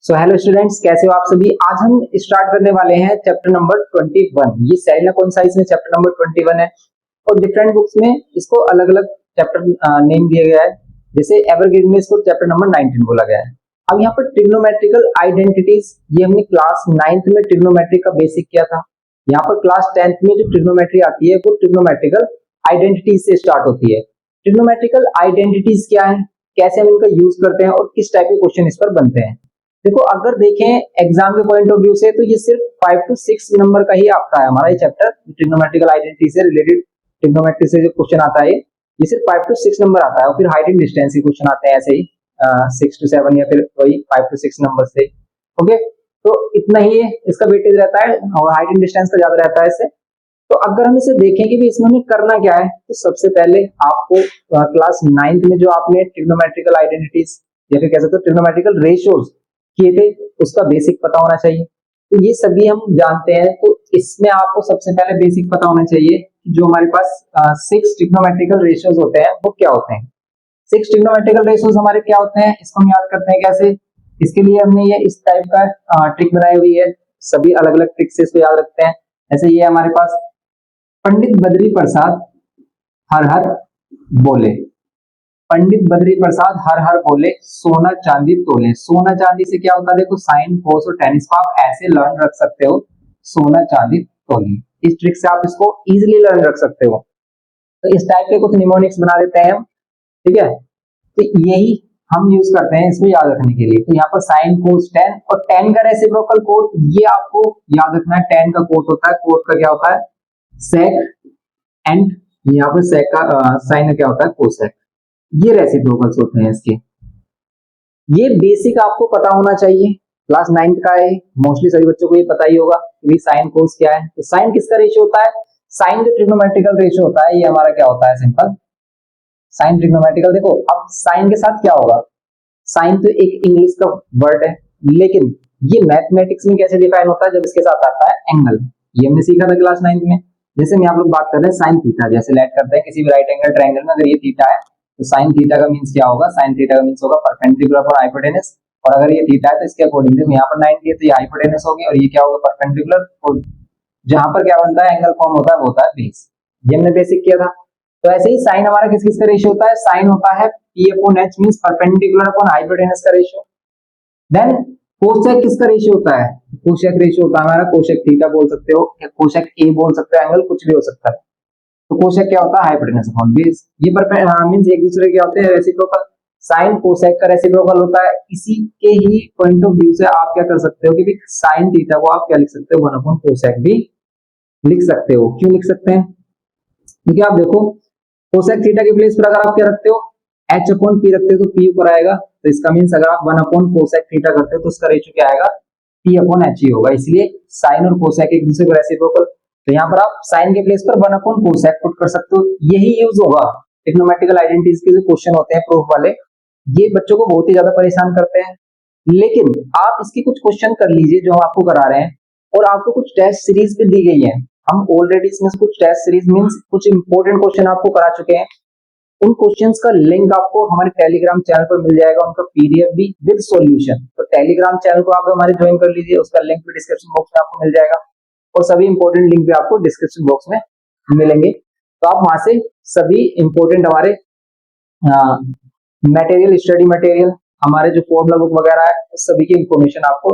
So hello students, कैसे हो आप सभी। आज हम स्टार्ट करने वाले हैं चैप्टर नंबर 21। ये सेरिना कौन सा इसमें चैप्टर नंबर 21 है और डिफरेंट बुक्स में इसको अलग अलग चैप्टर नेम दिया गया है। जैसे एवरग्रीन में इसको चैप्टर नंबर 19 बोला गया है। अब यहाँ पर ट्रिग्नोमेट्रिकल आइडेंटिटीज, ये हमने क्लास 9th में ट्रिग्नोमेट्री का बेसिक किया था। यहाँ पर क्लास 10th में जो ट्रिग्नोमेट्री आती है वो ट्रिग्नोमेट्रिकल आइडेंटिटीज से स्टार्ट होती है। ट्रिग्नोमेट्रिकल आइडेंटिटीज क्या है, कैसे हम इनका यूज करते हैं और किस टाइप के क्वेश्चन इस पर बनते हैं। देखो, अगर देखें एग्जाम के पॉइंट ऑफ व्यू से तो ये सिर्फ 5 to 6 नंबर का ही आपका है हमारा ये चैप्टर। ट्रिग्नोमेट्रिकल आइडेंटिटी से रिलेटेड ट्रिग्नोमेट्री से जो क्वेश्चन आता है ये सिर्फ 5 to 6 नंबर आता है। और फिर हाइट एंड डिस्टेंस के क्वेश्चन आते हैं ऐसे ही 6 to 7 या फिर वही 5 to 6 नंबर से। ओके, तो इतना ही इसका वेटेज रहता है और हाइट एंड डिस्टेंस का ज्यादा रहता है इससे। तो अगर हम इसे देखें कि भी इसमें हमें करना क्या है, तो सबसे पहले आपको क्लास 9th में जो आपने ट्रिग्नोमेट्रिकल आइडेंटिटीज या फिर कह सकते हो ट्रिग्नोमेट्रिकल रेशियोज किए थे उसका बेसिक पता होना चाहिए। तो ये सभी हम जानते हैं, तो इसमें आपको सबसे पहले बेसिक पता होना चाहिए कि जो हमारे पास 6 ट्रिग्नोमेट्रिकल रेशियोज होते हैं वो क्या होते हैं। 6 ट्रिग्नोमेट्रिकल रेशियोज हमारे क्या होते हैं, इसको हम याद करते हैं कैसे। इसके लिए हमने ये इस टाइप का ट्रिक बनाई हुई है, सभी अलग अलग ट्रिक से इसको याद रखते हैं। ऐसे ये हमारे पास पंडित बद्री प्रसाद हर हर बोले, पंडित बद्री प्रसाद हर हर बोले सोना चांदी तोले। सोना चांदी से क्या होता है, देखो साइन कोस और टेन, इसको आप ऐसे लर्न रख सकते हो, सोना चांदी तोले। इस ट्रिक से आप इसको इजीली लर्न रख सकते हो। तो इस टाइप के कुछ निमोनिक्स बना देते हैं हम, ठीक है। तो यही हम यूज करते हैं इसको याद रखने के लिए। तो यहाँ पर साइन कोस टेन और टेन का रेसिप्रोकल कोट, ये आपको याद रखना है। टेन का कोट होता है, कोट का क्या होता है सेक, एंड यहाँ पर सेक का साइन क्या होता है कोसेक। ये रेसिप्रोकल्स होते हैं इसके। ये बेसिक आपको पता होना चाहिए, क्लास 9th का है, मोस्टली सभी बच्चों को ये पता ही होगा कि साइन कोस क्या है। तो साइन किसका रेशियो होता है, साइन जो ट्रिग्नोमेट्रिकल रेशियो होता है ये हमारा क्या होता है, सिंपल साइन ट्रिग्नोमेट्रिकल। देखो अब साइन के साथ क्या होगा, साइन तो एक इंग्लिश का वर्ड है, लेकिन ये मैथमेटिक्स में कैसे डिफाइन होता है, जब इसके साथ आता है एंगल। ये हमने सीखा था क्लास 9th में। जैसे हम आप लोग बात कर रहे हैं साइन थीटा, जैसे लेट करते हैं किसी भी राइट एंगल ट्रायंगल में, अगर ये थीटा है तो साइन थीटा का मींस क्या होगा, साइन थीटा का मींस होगा परपेंडिकुलर अपॉन हाइपोटेनस। और अगर ये थीटा है तो इसके अकॉर्डिंग देखो यहाँ पर 90 है तो ये हाइपोटेनस होगी और ये क्या होगा परपेंडिकुलर। और जहां पर क्या बनता है एंगल फॉर्म होता है वो होता है बेस। ये हमने बेसिक किया था। तो ऐसे ही साइन हमारा किस किस का रेशियो होता है, साइन होता है P upon H means perpendicular upon hypotenuse का रेशियो। देन कोसेक किसका रेशियो होता है, कोसेक रेशियो होता है हमारा कोसेक थीटा बोल सकते हो या कोसेक ए बोल सकते हो, एंगल कुछ भी हो सकता है। तो कोसेक क्या होता है हाइपोटेनस अपॉन बेस। ये मींस एक दूसरे क्या होते हैं रेसिप्रोकल। साइन कोसेक का रेसिप्रोकल होता है। इसी के ही पॉइंट ऑफ व्यू से आप क्या कर सकते हो कि साइन थीटा को आप क्या लिख सकते हो, 1 अपॉन कोसेक भी लिख सकते हो। क्यों लिख सकते हैं, क्योंकि आप देखो कोसेक थीटा के प्लेस पर अगर आप क्या रखते हो एच अपॉन पी रखते हो तो पी ऊपर आएगा। तो इसका मींस अगर आप 1 अपॉन कोसेक थीटा करते हो तो उसका रेशियो क्या आएगा, पी अपॉन एच ही होगा। इसलिए साइन और कोसेक एक दूसरे को रेसिप्रोकल। तो यहाँ पर आप साइन के प्लेस पर 1 अपॉन कोसेक पुट कर सकते हो। यही यूज होगा ट्रिग्नोमेट्रिकल आइडेंटिटीज के जो क्वेश्चन होते हैं प्रूफ वाले, ये बच्चों को बहुत ही ज्यादा परेशान करते हैं। लेकिन आप इसके कुछ क्वेश्चन कर लीजिए जो हम आपको करा रहे हैं, और आपको कुछ टेस्ट सीरीज भी दी गई है। हम ऑलरेडी इसमें से कुछ टेस्ट सीरीज मींस कुछ इंपॉर्टेंट क्वेश्चन आपको करा चुके हैं। उन क्वेश्चंस का लिंक आपको हमारे टेलीग्राम चैनल पर मिल जाएगा, उनका पीडीएफ भी विद सॉल्यूशन। तो टेलीग्राम चैनल को आप हमारे ज्वाइन कर लीजिए, उसका लिंक भी डिस्क्रिप्शन बॉक्स में आपको मिल जाएगा और सभी इंपॉर्टेंट लिंक भी आपको डिस्क्रिप्शन बॉक्स में मिलेंगे। तो आप वहां से सभी इंपॉर्टेंट हमारे मटेरियल, स्टडी मटेरियल, हमारे जो फॉर्मूला बुक वगैरह है, सभी की इंफॉर्मेशन आपको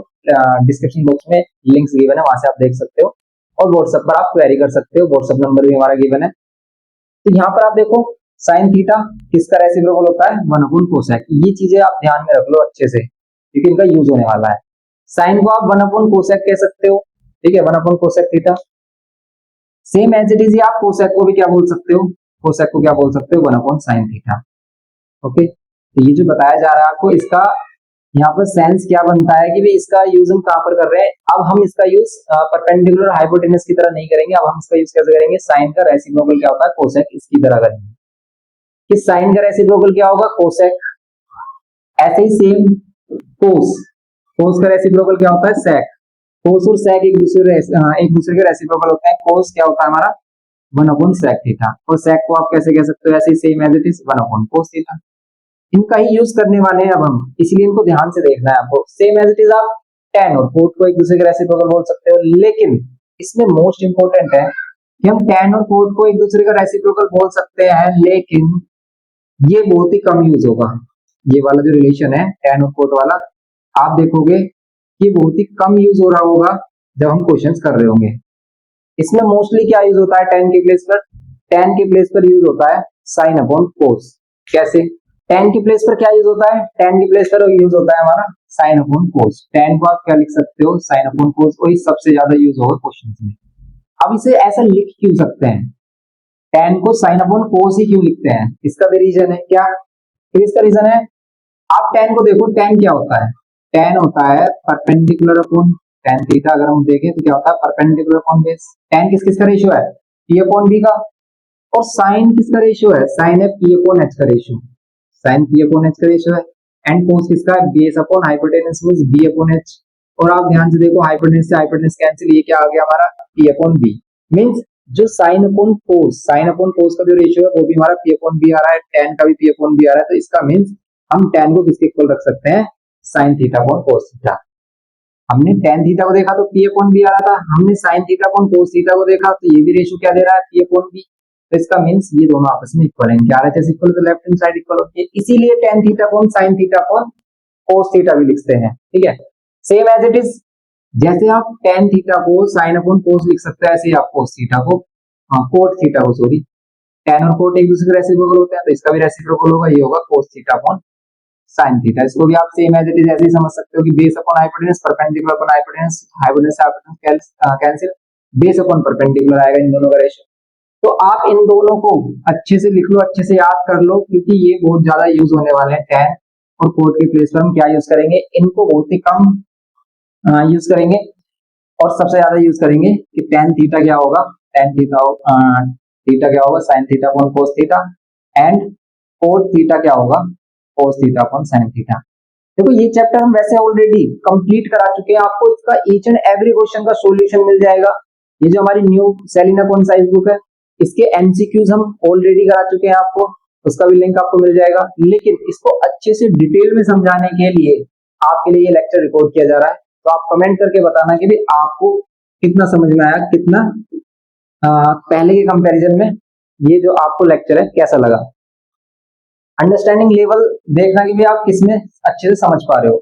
डिस्क्रिप्शन बॉक्स में लिंक्स गिवन है, वहां से आप देख सकते हो। और व्हाट्सएप पर आप क्वेरी कर सकते हो, व्हाट्सएप नंबर भी हमारा गिवन है। तो यहाँ पर आप देखो साइन थीटा किसका रेसिप्रोकल होता है, 1 अपॉन कोसेक। ये चीजें आप ध्यान में रख लो अच्छे से क्योंकि इनका यूज होने वाला है। साइन को आप 1 अपॉन कोसेक कह सकते हो, ठीक है, 1 upon cosec theta. Same as it is आप कोसेक को भी क्या बोल सकते हो, कोसेक को क्या बोल सकते हो, 1 अपॉन साइन थीटा। ओके, तो ये जो बताया जा रहा है आपको, इसका यहाँ पर सेंस क्या बनता है कि भाई इसका यूज हम कहां पर कर रहे हैं। अब हम इसका यूज परपेंडिकुलर हाइपोटेनस की तरह नहीं करेंगे, अब हम इसका यूज कैसे करेंगे, साइन का रेसिप्रोकल क्या होता है कोसेक, इसकी तरह करेंगे। कि साइन का रेसिप्रोकल क्या होगा कोसेक। ऐसे ही सेम कोस, कोस का रेसिप्रोकल क्या होता है सेक। कोस और सेक एक दूसरे के रेसिप्रोकल होते हैं। कोस क्या होता है हमारा 1 अपॉन सेक थीटा, और सेक को आप कैसे कह सकते हो, ऐसे ही same as it is 1 upon cos theta. इनका ही यूज करने वाले हैं अब हम, इसलिए इनको ध्यान से देखना है आपको। सेम एज इट इज आप tan और cot को एक दूसरे के रेसिप्रोकल बोल सकते हो, लेकिन इसमें मोस्ट इंपोर्टेंट है कि हम tan और cot को एक दूसरे का रेसिप्रोकल बोल सकते हैं, लेकिन ये बहुत ही कम यूज होगा। ये वाला जो रिलेशन है tan और cot वाला, आप देखोगे ये बहुत ही कम यूज हो रहा होगा जब हम क्वेश्चंस कर रहे होंगे। इसमें मोस्टली क्या यूज होता है tan के प्लेस पर? tan के प्लेस पर यूज होता है sin अपॉन cos। कैसे? tan के प्लेस पर क्या यूज होता है? tan के प्लेस पर यूज होता है हमारा sin अपॉन cos। tan को आप क्या लिख सकते हो? sin upon cos। वही सबसे ज्यादा यूज होगा क्वेश्चंस में। अब इसे ऐसा लिख क्यों सकते हैं? tan को sin अपॉन cos ही क्यों लिखते हैं? इसका भी रीजन है क्या? फिर इसका रीजन है, आप tan को देखो, tan क्या होता है? tan होता है परपेंडिकुलर अपॉन tan थीटा। अगर हम देखें तो क्या होता है? Perpendicular upon base. tan किस किसका रेशियो है? p अपॉन b का। और sin किसका रेशियो है? sin है p अपॉन h का ratio. sin p upon h का रेशियो है। एंड cos किसका है? Base upon hypotenuse means b upon h। और आप ध्यान से देखो, हाइपोटेनस से हाइपोटेनस कैंसिल, ये क्या आ गया हमारा? p upon b। मींस जो sin अपॉन cos का जो रेशियो है वो भी हमारा p अपॉन b आ रहा है, tan का भी p अपॉन b आ रहा है। तो इसका मींस हम tan को किसके इक्वल रख सकते हैं? sin theta upon cos theta. हमने tan थीटा को देखा तो p अपॉन b आ रहा था, हमने sin theta upon cos theta को देखा तो ये भी रेशियो क्या दे रहा है? p upon b। तो इसका मींस ये दोनों आपस में इक्वल हैं। क्या RHS इक्वल तो लेफ्ट हैंड साइड इक्वल होती है, इसीलिए tan थीटा को हम sin theta upon cos theta भी लिखते हैं। ठीक है, सेम एज इट इज, जैसे आप tan थीटा को sin अपॉन cos लिख सकते हैं, ऐसे ही आप cos थीटा को cot थीटा को सॉरी, tan और cot एक दूसरे के रेसिप्रोकल होते हैं, तो इसका भी रेसिप्रोकल होगा, ये होगा cos theta upon sin theta. इसको भी आप सेम एज इट इज ऐसे ही समझ सकते हो कि base upon hypotenuse, perpendicular upon hypotenuse, hypotenuse hypotenuse cancel, base upon perpendicular आएगा इन दोनों का रेशियो। तो आप इन दोनों को अच्छे से लिख लो, अच्छे से याद कर लो, क्योंकि ये बहुत ज्यादा यूज होने वाले हैं। tan और cot के प्लेस पर हम क्या यूज करेंगे? इनको बहुत ही कम यूज करेंगे, और सबसे ज्यादा यूज करेंगे कि tan थीटा क्या होगा? tan थीटा थीटा क्या होगा? sin theta upon cos theta. And cot theta क्या होगा? cos theta upon sin theta. देखो ये चैप्टर हम वैसे ऑलरेडी कंप्लीट करा चुके हैं, आपको इसका ईच एंड एवरी क्वेश्चन का सॉल्यूशन मिल जाएगा। ये जो हमारी न्यू सेलिना कॉन्साइज बुक है, इसके एमसीक्यूज हम ऑलरेडी करा चुके हैं आपको, उसका भी लिंक आपको मिल जाएगा। लेकिन इसको अच्छे से डिटेल में समझाने के लिए आपके लिए ये लेक्चर रिकॉर्ड किया जा रहा है। तो आप कमेंट करके बताना कि भाई आपको कितना समझ में आया, कितना पहले के कंपैरिजन में ये जो आपको लेक्चर है कैसा लगा। अंडरस्टैंडिंग लेवल देखना कि भाई आप किसमें अच्छे से समझ पा रहे हो,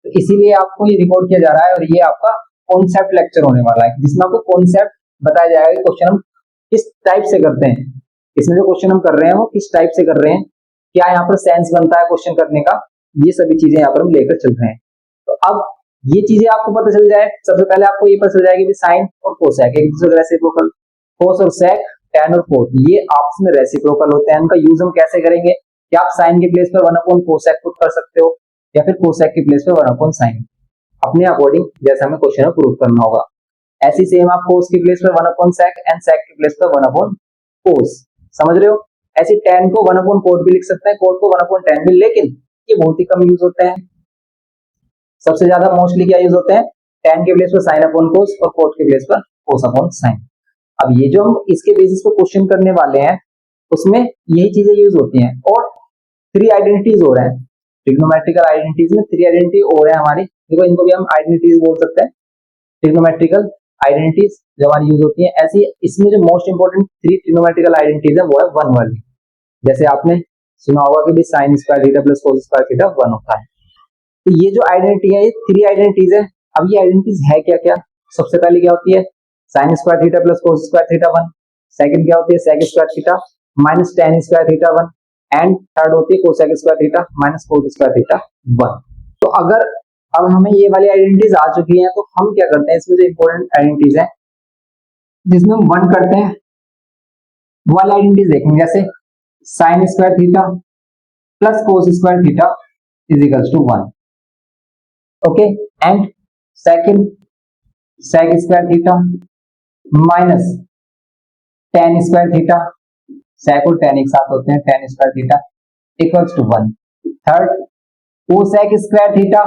तो इसीलिए आपको ये रिकॉर्ड किया जा रहा है। और ये आपका कॉन्सेप्ट लेक्चर होने वाला है, जिसमें आपको कॉन्सेप्ट बताया जाएगा कि क्वेश्चन हम किस टाइप से करते हैं, इसमें जो क्वेश्चन हम कर रहे हैं वो किस टाइप से कर रहे हैं, क्या यहाँ पर सेंस बनता है क्वेश्चन करने का, ये सभी चीजें यहाँ पर हम लेकर चल रहे हैं। तो अब ये चीजें आपको पता चल जाए, सबसे पहले आपको ये पता चल जाएगी साइन और कोसेक एक दूसरे रेसिप्रोकल, कोस और सेक, tan और कोट ये आपस में रेसिप्रोकल होते हैं। इनका यूज हम कैसे करेंगे? क्या आप साइन के प्लेस पर 1 अपॉन कोसेक पुट कर सकते हो, या फिर कोसेक के प्लेस पर 1 अपॉन साइन, अपने अकॉर्डिंग जैसा हमें क्वेश्चन में प्रूव करना होगा। ऐसी सेम आप कोस के प्लेस पर 1 अपॉन सेक एंड सेक के प्लेस पर 1 अपॉन कोस, समझ रहे हो? ऐसे tan को 1 अपॉन कोट भी लिख सकते हैं, कोट को 1 अपॉन tan भी, लेकिन ये बहुत ही कम यूज होते हैं। सबसे ज्यादा मोस्टली क्या यूज होते हैं? tan के प्लेस पर sin अपॉन कोस और कोट के प्लेस पर कोस अपॉन साइन। अब ये जो हम इसके बेसिस पर क्वेश्चन करने वाले हैं उसमें यही चीजें यूज होती हैं। और 3 आइडेंटिटीज हो रहे हैं ट्रिग्नोमेट्रिकल आइडेंटिटीज में, 3 आइडेंटिटी हो रहे हैं हमारी। देखो इनको भी हम आइडेंटिटीज बोल सकते हैं, ट्रिग्नोमेट्रिकल आइडेंटिटीज जो हमारी यूज होती है। ऐसी इसमें जो मोस्ट इंपोर्टेंट 3 ट्रिग्नोमेट्रिकल आइडेंटिटीज है वो है 1 वाली। जैसे आपने सुना होगा कि sign square theta plus cos square theta 1 होता है। तो ये जो आइडेंटिटी है, ये 3 आइडेंटिटीज है। अब ये आइडेंटिटीज है क्या क्या? सबसे पहले क्या होती है? Sine square theta plus cos square theta 1। Second क्या होती है? Sec square theta minus tan square theta 1। And third होती है cosec square theta minus cot square theta 1। तो अगर अब हमें ये वाली आइडेंटिटीज आ चुकी हैं तो हम क्या करते हैं, इसमें जो इंपॉर्टेंट आइडेंटिटीज है जिसमें हम 1 करते हैं वो वाली आइडेंटिटीज देखेंगे। जैसे sine square theta plus cos square theta is equals to 1। Okay, and second sec square theta minus tan square theta, sec और tan एक साथ होते हैं, tan square theta equals to 1। Third cosec square theta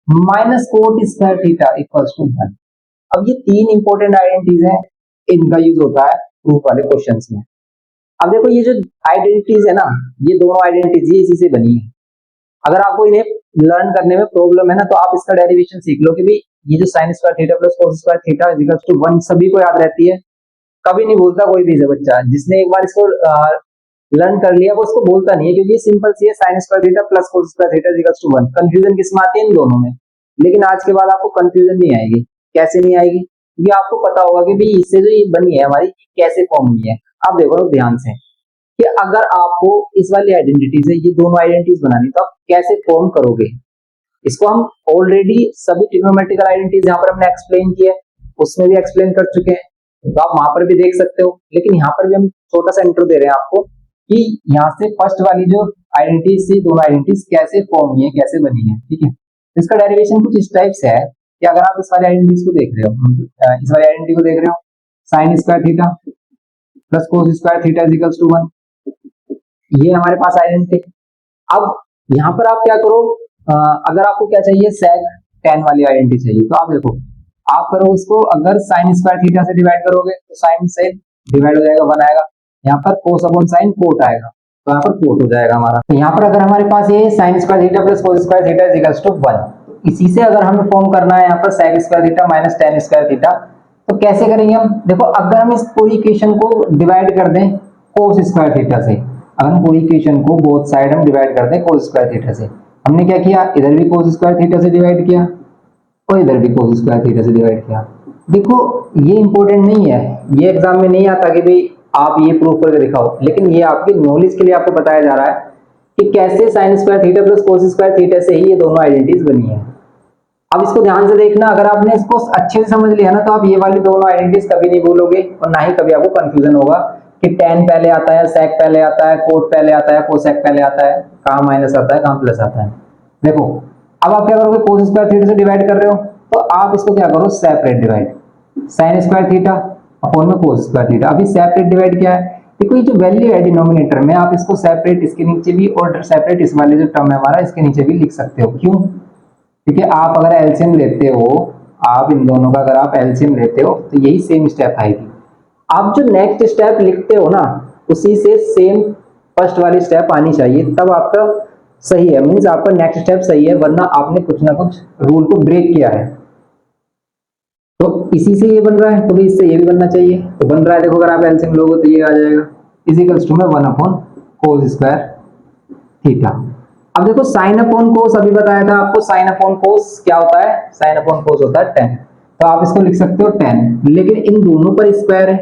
minus cot square theta equals to 1। अब ये 3 important identities हैं, इनका use होता है प्रूफ वाले क्वेश्चंस में। अब देखो ये जो आइडेंटिटीज है ना, ये दोनों आइडेंटिटीज ये इसी से बनी है। अगर आपको इन्हें लर्न करने में प्रॉब्लम है ना, तो आप इसका डेरिवेशन सीख लो कि भाई ये जो sine square theta plus cos square theta is equal to 1 सभी को याद रहती है, कभी नहीं भूलता कोई भी बच्चा। जिसने एक बार इसको लर्न कर लिया वो इसको भूलता नहीं है, क्योंकि ये सिंपल सी है, sine square theta plus cos square theta is equal to 1। Confusion किसमें आती है? इन दोनों में। लेकिन आज के बाद आपको कंफ्यूजन नहीं आएगी। कैसे नहीं आएगी? क्योंकि आपको पता होगा कि भाई इससे जो ये बनी है हमारी कैसे फॉर्म हुई है। अब देखो ध्यान से कि अगर आपको इस वाली आइडेंटिटी से ये दोनों आइडेंटिटीज बनानी, तो आप कैसे फॉर्म करोगे इसको? हम ऑलरेडी सभी ट्रिग्नोमेट्रिकल आइडेंटिटीज यहाँ पर हमने एक्सप्लेन किया है, उसमें भी एक्सप्लेन कर चुके हैं, तो आप वहां पर भी देख सकते हो। लेकिन यहाँ पर भी हम छोटा सा इंट्रो दे रहे हैं आपको कि यहाँ से फर्स्ट वाली जो आइडेंटिटीज से दोनों आइडेंटिटीज कैसे फॉर्म हुई है, कैसे बनी है। ठीक है, इसका डेरिवेशन कुछ इस टाइप से है कि अगर आप इस वाली आइडेंटिटीज को देख रहे हो, इस वाली आइडेंटिटी को देख रहे हो, sine square theta plus cos square theta is equal to 1, ये हमारे पास आइडेंटिटी। अब यहाँ पर आप क्या करो, अगर आपको क्या चाहिए, sec tan वाली आइडेंटिटी चाहिए, तो आप देखो आप करो इसको, अगर साइन स्क्वायर थीटा से डिवाइड करोगे तो साइन से डिवाइड हो जाएगा 1 आएगा, यहाँ पर कोस अपॉन साइन कोट आएगा, तो यहाँ पर कोट हो जाएगा हमारा। तो यहाँ पर अगर हमारे पास ये sine square theta plus cos square theta is equal to 1, इसी से अगर हमें फॉर्म करना है यहाँ पर sec square theta minus tan square theta, तो कैसे करेंगे हम? देखो अगर हम इस पूरी इक्वेशन को डिवाइड कर दें कोस स्क्वायर थीटा से, अगर हम पूरी इक्वेशन को बोथ साइड हम डिवाइड कर दें कोस स्क्वायर थीटा से, हमने क्या किया, इधर भी कोस स्क्वायर थीटा से डिवाइड किया और इधर भी कोस स्क्वायर थीटा से डिवाइड किया। देखो ये इंपॉर्टेंट नहीं है, ये एग्जाम में नहीं आता कि भाई आप ये प्रूफ करके दिखाओ, लेकिन ये आपकी नॉलेज के लिए आपको बताया जा रहा है कि कैसे sign square theta plus cos square theta से ही ये दोनों आइडेंटिटीज बनी है। अब इसको ध्यान से देखना, अगर आपने इसको अच्छे से समझ लिया ना, तो आप ये वाली दोनों आइडेंटिटीज कभी नहीं भूलोगे और ना ही कभी आपको कंफ्यूजन होगा कि tan पहले आता है, sec पहले आता है, कोट पहले आता है, कोसेक पहले आता है, कहां माइनस आता है, कहां प्लस आता है। देखो अब आप क्या करोगे, कोस स्क्वायर थीटा से डिवाइड कर रहे हो, तो आप इसको क्या करो, separate divide, sign square theta upon में कोस स्क्वायर थीटा। अभी सेपरेट डिवाइड क्या है, देखो ये जो वैल्यू है डिनोमिनेटर में, आप इसको सेपरेट इसके नीचे भी और सेपरेट इस वाले जो टर्म है हमारा इसके नीचे भी लिख सकते हो। क्यों? क्योंकि आप अगर एलसीएम लेते हो, आप इन दोनों का अगर आप एलसीएम लेते हो तो यही सेम स्टेप आएगी। आप जो नेक्स्ट स्टेप लिखते हो ना, उसी से सेम फर्स्ट वाली स्टेप आनी चाहिए, तब आपका सही है, मींस आपका नेक्स्ट स्टेप सही है, वरना आपने कुछ ना कुछ रूल को ब्रेक किया है। तो इसी से ये बन रहा है, तो भी इससे ये भी बनना चाहिए, तो बन रहा है। देखो अगर आप एलसीएम लोगे तो ये आ जाएगा इज इक्वल्स टू में 1 अपॉन कोस स्क्वायर थीटा। अब देखो साइन अपॉन कोस अभी बताया था आपको, साइन अपॉन कोस क्या होता है, साइन अपॉन कोस होता है tan, तो आप इसको लिख सकते हो tan, लेकिन इन दोनों पर स्क्वायर है,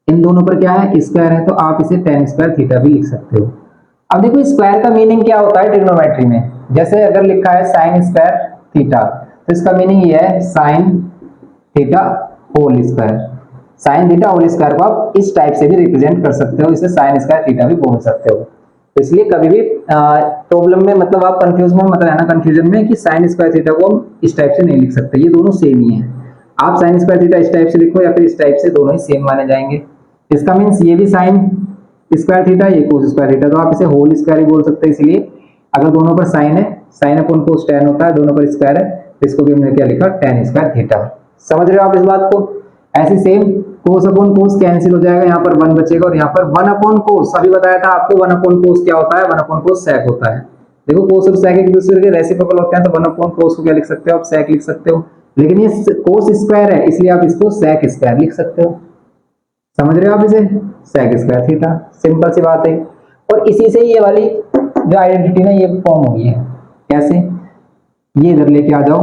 इन दोनों पर क्या है, स्क्वायर है, तो आप इसे tan स्क्वायर थीटा भी लिख सकते हो। अब देखो स्क्वायर का मीनिंग क्या होता है ट्रिग्नोमेट्री में, जैसे अगर लिखा है साइन स्क्वायर थीटा, तो इसका मीनिंग ये है sine theta whole square, sine theta whole square को आप इस टाइप से भी रिप्रेजेंट कर सकते हो, इसे साइन स्क्वायर थीटा भी बोल सकते हो। तो इसलिए कभी भी प्रॉब्लम में मतलब आप कंफ्यूज में मत रहना, कंफ्यूजन में कि साइन स्क्वायर थीटा को हम इस टाइप से नहीं लिख सकते, ये दोनों सेम ही है। आप साइन स्क्वायर थीटा इस टाइप से लिखो या फिर इस टाइप से, दोनों ही सेम माने जाएंगे। इसका मीन्स ये भी साइन स्क्वायर थीटा, ये कोस स्क्वायर थीटा, तो आप इसे होल स्क्वायर ही बोल सकते हैं। इसलिए अगर दोनों पर साइन है, साइन अपॉन कोस tan होता है, दोनों पर स्क्वायर है, तो इसको भी हमने क्या लिखा, tan स्क्वायर थीटा। समझ रहे हो आप इस बात को? ऐसे सेम कोस अपॉन कोस कैंसिल हो जाएगा, यहाँ पर 1 बचेगा और यहाँ पर 1 अपॉन कोस, अभी बताया था आपको 1 अपॉन कोस क्या होता है, 1 अपॉन कोस sec होता है। देखो कोस और sec एक दूसरे के रेसिप्रोकल होते हैं, तो 1 अपॉन कोस को क्या लिख सकते हो आप, sec लिख सकते हो, लेकिन ये कोस स्क्वायर है इसलिए आप इसको sec स्क्वायर लिख सकते हो। समझ रहे हो आप इसे, sec स्क्वायर थीटा, सिंपल सी बात है। और इसी से ये वाली जो आइडेंटिटी ना ये फॉर्म हो गई है। कैसे? ये इधर लेके आ जाओ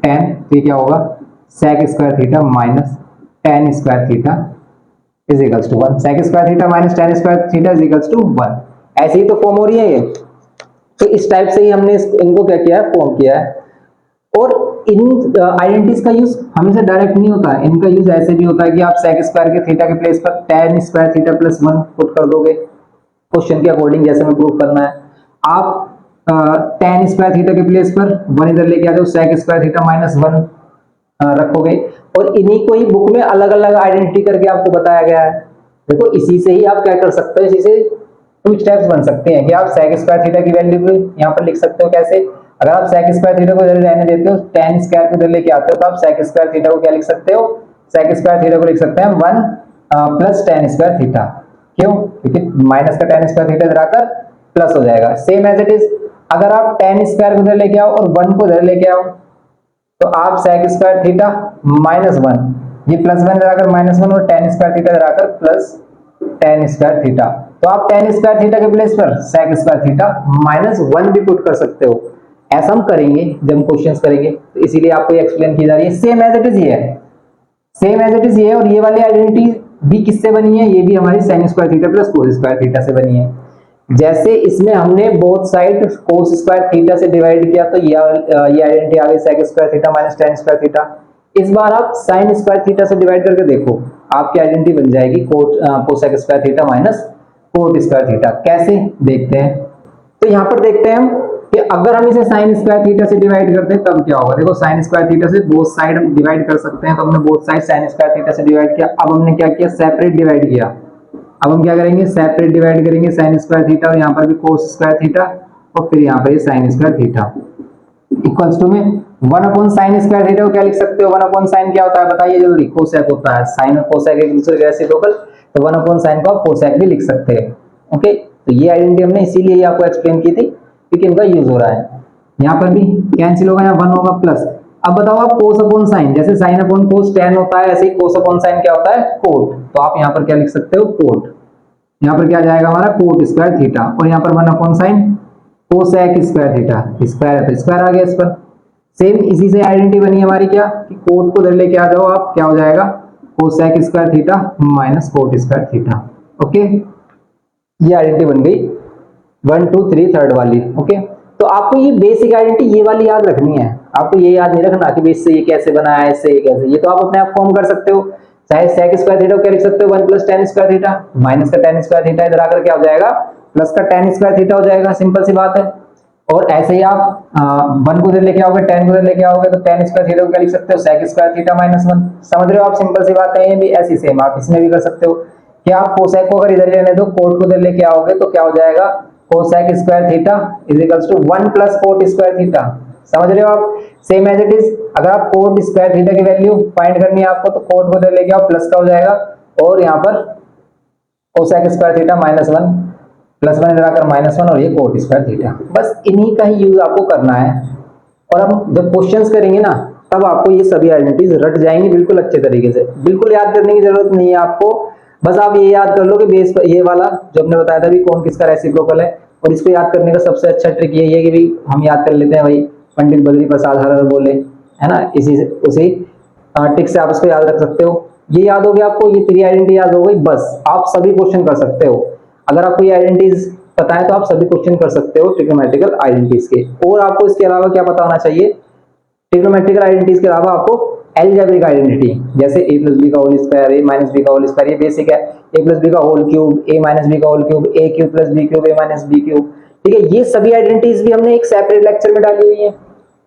tan, तो ये क्या होगा, sec square theta minus tan square theta is equals to 1, sec square theta minus tan square theta is equals to 1। ऐसे ही तो फॉर्म हो रही है ये, तो इस टाइप से ही हमने इनको क्या किया है, फॉर्म किया है। और इन आइडेंटिटीज का यूज हमेशा डायरेक्ट नहीं होता है, इनका यूज ऐसे भी होता है कि आप sec स्क्वायर के थीटा के प्लेस पर tan square theta plus 1 put कर दोगे, क्वेश्चन के अकॉर्डिंग जैसे हमें प्रूव करना है। आप tan स्क्वायर थीटा के प्लेस पर 1 इधर लेके आ जाओ, sec स्क्वायर थीटा माइनस 1 रखोगे, और इन्हीं को ही बुक में अलग अलग आइडेंटिटी करके आपको बताया गया है। देखो इसी से ही आप क्या कर सकते हो, इसी से 2 स्टेप्स बन सकते हैं कि आप sec स्क्वायर थीटा की वैल्यू को यहाँ पर लिख सकते हो। कैसे? अगर आप sec स्क्वायर थीटा को इधर रहने देते हो, tan स्क्वायर को इधर लेके आते हो, तो आप sec स्क्वायर थीटा को क्या लिख सकते हो, sec स्क्वायर थीटा को लिख सकते हैं 1 प्लस tan स्क्वायर थीटा। क्यों? क्योंकि माइनस का tan स्क्वायर थीटा इधर आकर प्लस हो जाएगा। सेम एज इट इज अगर आप tan स्क्वायर को इधर लेके आओ और 1 को इधर लेके आओ तो आप sec स्क्वायर थीटा माइनस 1, ये प्लस 1 इधर आकर माइनस 1 और tan स्क्वायर थीटा इधर आकर प्लस tan स्क्वायर थीटा। तो आप tan स्क्वायर थीटा के प्लेस पर sec स्क्वायर थीटा माइनस 1 भी पुट कर सकते हो। ऐसा हम करेंगे जब हम क्वेश्चंस करेंगे, तो इसीलिए आपको एक्सप्लेन की जा रही है। सेम एज इट इज ये है, सेम एज इट इज ये है। और ये वाली आइडेंटिटी भी किससे बनी है? ये भी हमारी sin square theta plus cos square theta से बनी है। जैसे इसमें हमने both side cos square theta से डिवाइड किया तो ये आइडेंटिटी आ गई sec square theta minus tan square theta. इस बार आप sin स्क्वायर थीटा से डिवाइड करके देखो, आपकी आइडेंटिटी बन जाएगी cosec square theta minus cot square theta. कैसे देखते हैं? तो यहाँ पर देखते हैं हम कि अगर हम इसे sin स्क्वायर थीटा से डिवाइड करते हैं तब क्या होगा। देखो sin स्क्वायर थीटा से बोथ साइड हम डिवाइड कर सकते हैं, तो हमने both side sin square theta से डिवाइड किया। अब हमने क्या किया? सेपरेट डिवाइड किया। अब हम क्या करेंगे? सेपरेट डिवाइड करेंगे sin स्क्वायर थीटा और यहाँ पर भी cos स्क्वायर थीटा और फिर यहाँ पर sin square theta equals to में 1 अपॉन sin स्क्वायर थीटा को क्या लिख सकते हो? 1 अपॉन sin क्या होता है बताइए जल्दी? कोसेक होता है। sin और कोसेक एक दूसरे के रेसिप्रोकल, तो 1 अपॉन sin को आप कोसेक भी लिख सकते हैं। ओके, तो ये आइडेंटिटी हमने इसीलिए आपको एक्सप्लेन की थी क्योंकि इनका यूज हो रहा है। यहाँ पर भी कैंसिल होगा, यहाँ 1 होगा प्लस। अब बताओ आप cos अपॉन sin, जैसे sin अपॉन cos tan होता है ऐसे ही cos अपॉन sin क्या होता है? cot। तो आप यहाँ पर क्या लिख सकते हो? cot। यहाँ पर क्या जाएगा हमारा? cot स्क्वायर थीटा और यहाँ पर 1 upon sin cosec square theta, square है तो स्क्वायर आ गया इस पर। सेम इसी से आइडेंटिटी बनी हमारी क्या कि कोट को इधर लेके आ जाओ आप, क्या हो जाएगा? cosec square theta minus cot square theta. Okay, ये आइडेंटिटी बन गई 1 2 3 थर्ड वाली। ओके, तो आपको ये बेसिक आइडेंटिटी ये वाली याद रखनी है, आपको ये याद नहीं रखना कि इससे ये कैसे बना है, इससे ये कैसे। ये तो आप अपने आप फॉर्म कर सकते हो। चाहे sec स्क्वायर थीटा को क्या लिख सकते हो? 1 plus tan square theta minus का tan स्क्वायर थीटा इधर आकर क्या हो जाएगा? प्लस का tan स्क्वायर थीटा हो जाएगा। सिंपल सी बात है। और ऐसे ही आप 1 को इधर लेके आओगे, tan को इधर लेके आओगे तो tan स्क्वायर थीटा को क्या लिख सकते हो? sec square theta minus 1। समझ रहे हो आप? सिंपल सी बात है। ये भी ऐसी सेम आप इसमें भी कर सकते हो कि आप cosec को अगर इधर लेने दो, cot को इधर लेके आओगे तो क्या हो जाएगा? cosec square theta is equals to 1 plus cot square theta. समझ रहे हो आप? सेम एज इट इज अगर आप cot स्क्वायर थीटा की वैल्यू फाइंड करनी है आपको तो cot को इधर लेके आओ, प्लस का हो जाएगा और यहाँ पर cosec square theta minus 1 plus 1 इधर आकर माइनस 1 और ये cot स्क्वायर थीटा। बस इन्हीं का ही यूज आपको करना है। और हम जब क्वेश्चंस करेंगे ना तब आपको ये सभी आइडेंटिटीज रट जाएंगी बिल्कुल अच्छे तरीके से। बिल्कुल याद करने की जरूरत नहीं है आपको, बस आप ये याद कर लो कि बेस ये वाला जो हमने बताया था भी कौन किसका रेसिप्रोकल है। और इसको याद करने का सबसे अच्छा ट्रिक यही है कि भी हम याद कर लेते हैं भाई पंडित बद्री प्रसाद हर बोले, है ना। इसी से उसी ट्रिक से आप इसको याद रख सकते हो। ये याद हो गया आपको, ये 3 आइडेंटिटी याद हो गई, बस आप सभी क्वेश्चन कर सकते हो। अगर आपको ये आइडेंटिटीज पता है तो आप सभी क्वेश्चन कर सकते हो ट्रिग्नोमेट्रिकल आइडेंटिटीज के। और आपको इसके अलावा क्या पता होना चाहिए? ट्रिग्नोमेट्रिकल आइडेंटिटीज के अलावा आपको अलजेब्रिक आइडेंटिटी, जैसे a प्लस बी का whole square, a minus b का होल स्क्वायर, ये बेसिक है। a प्लस बी का whole cube, a minus b का whole cube, a cube plus b cube, a minus b cube. ठीक है, ये सभी आइडेंटिटीज भी हमने एक सेपरेट लेक्चर में डाली हुई है।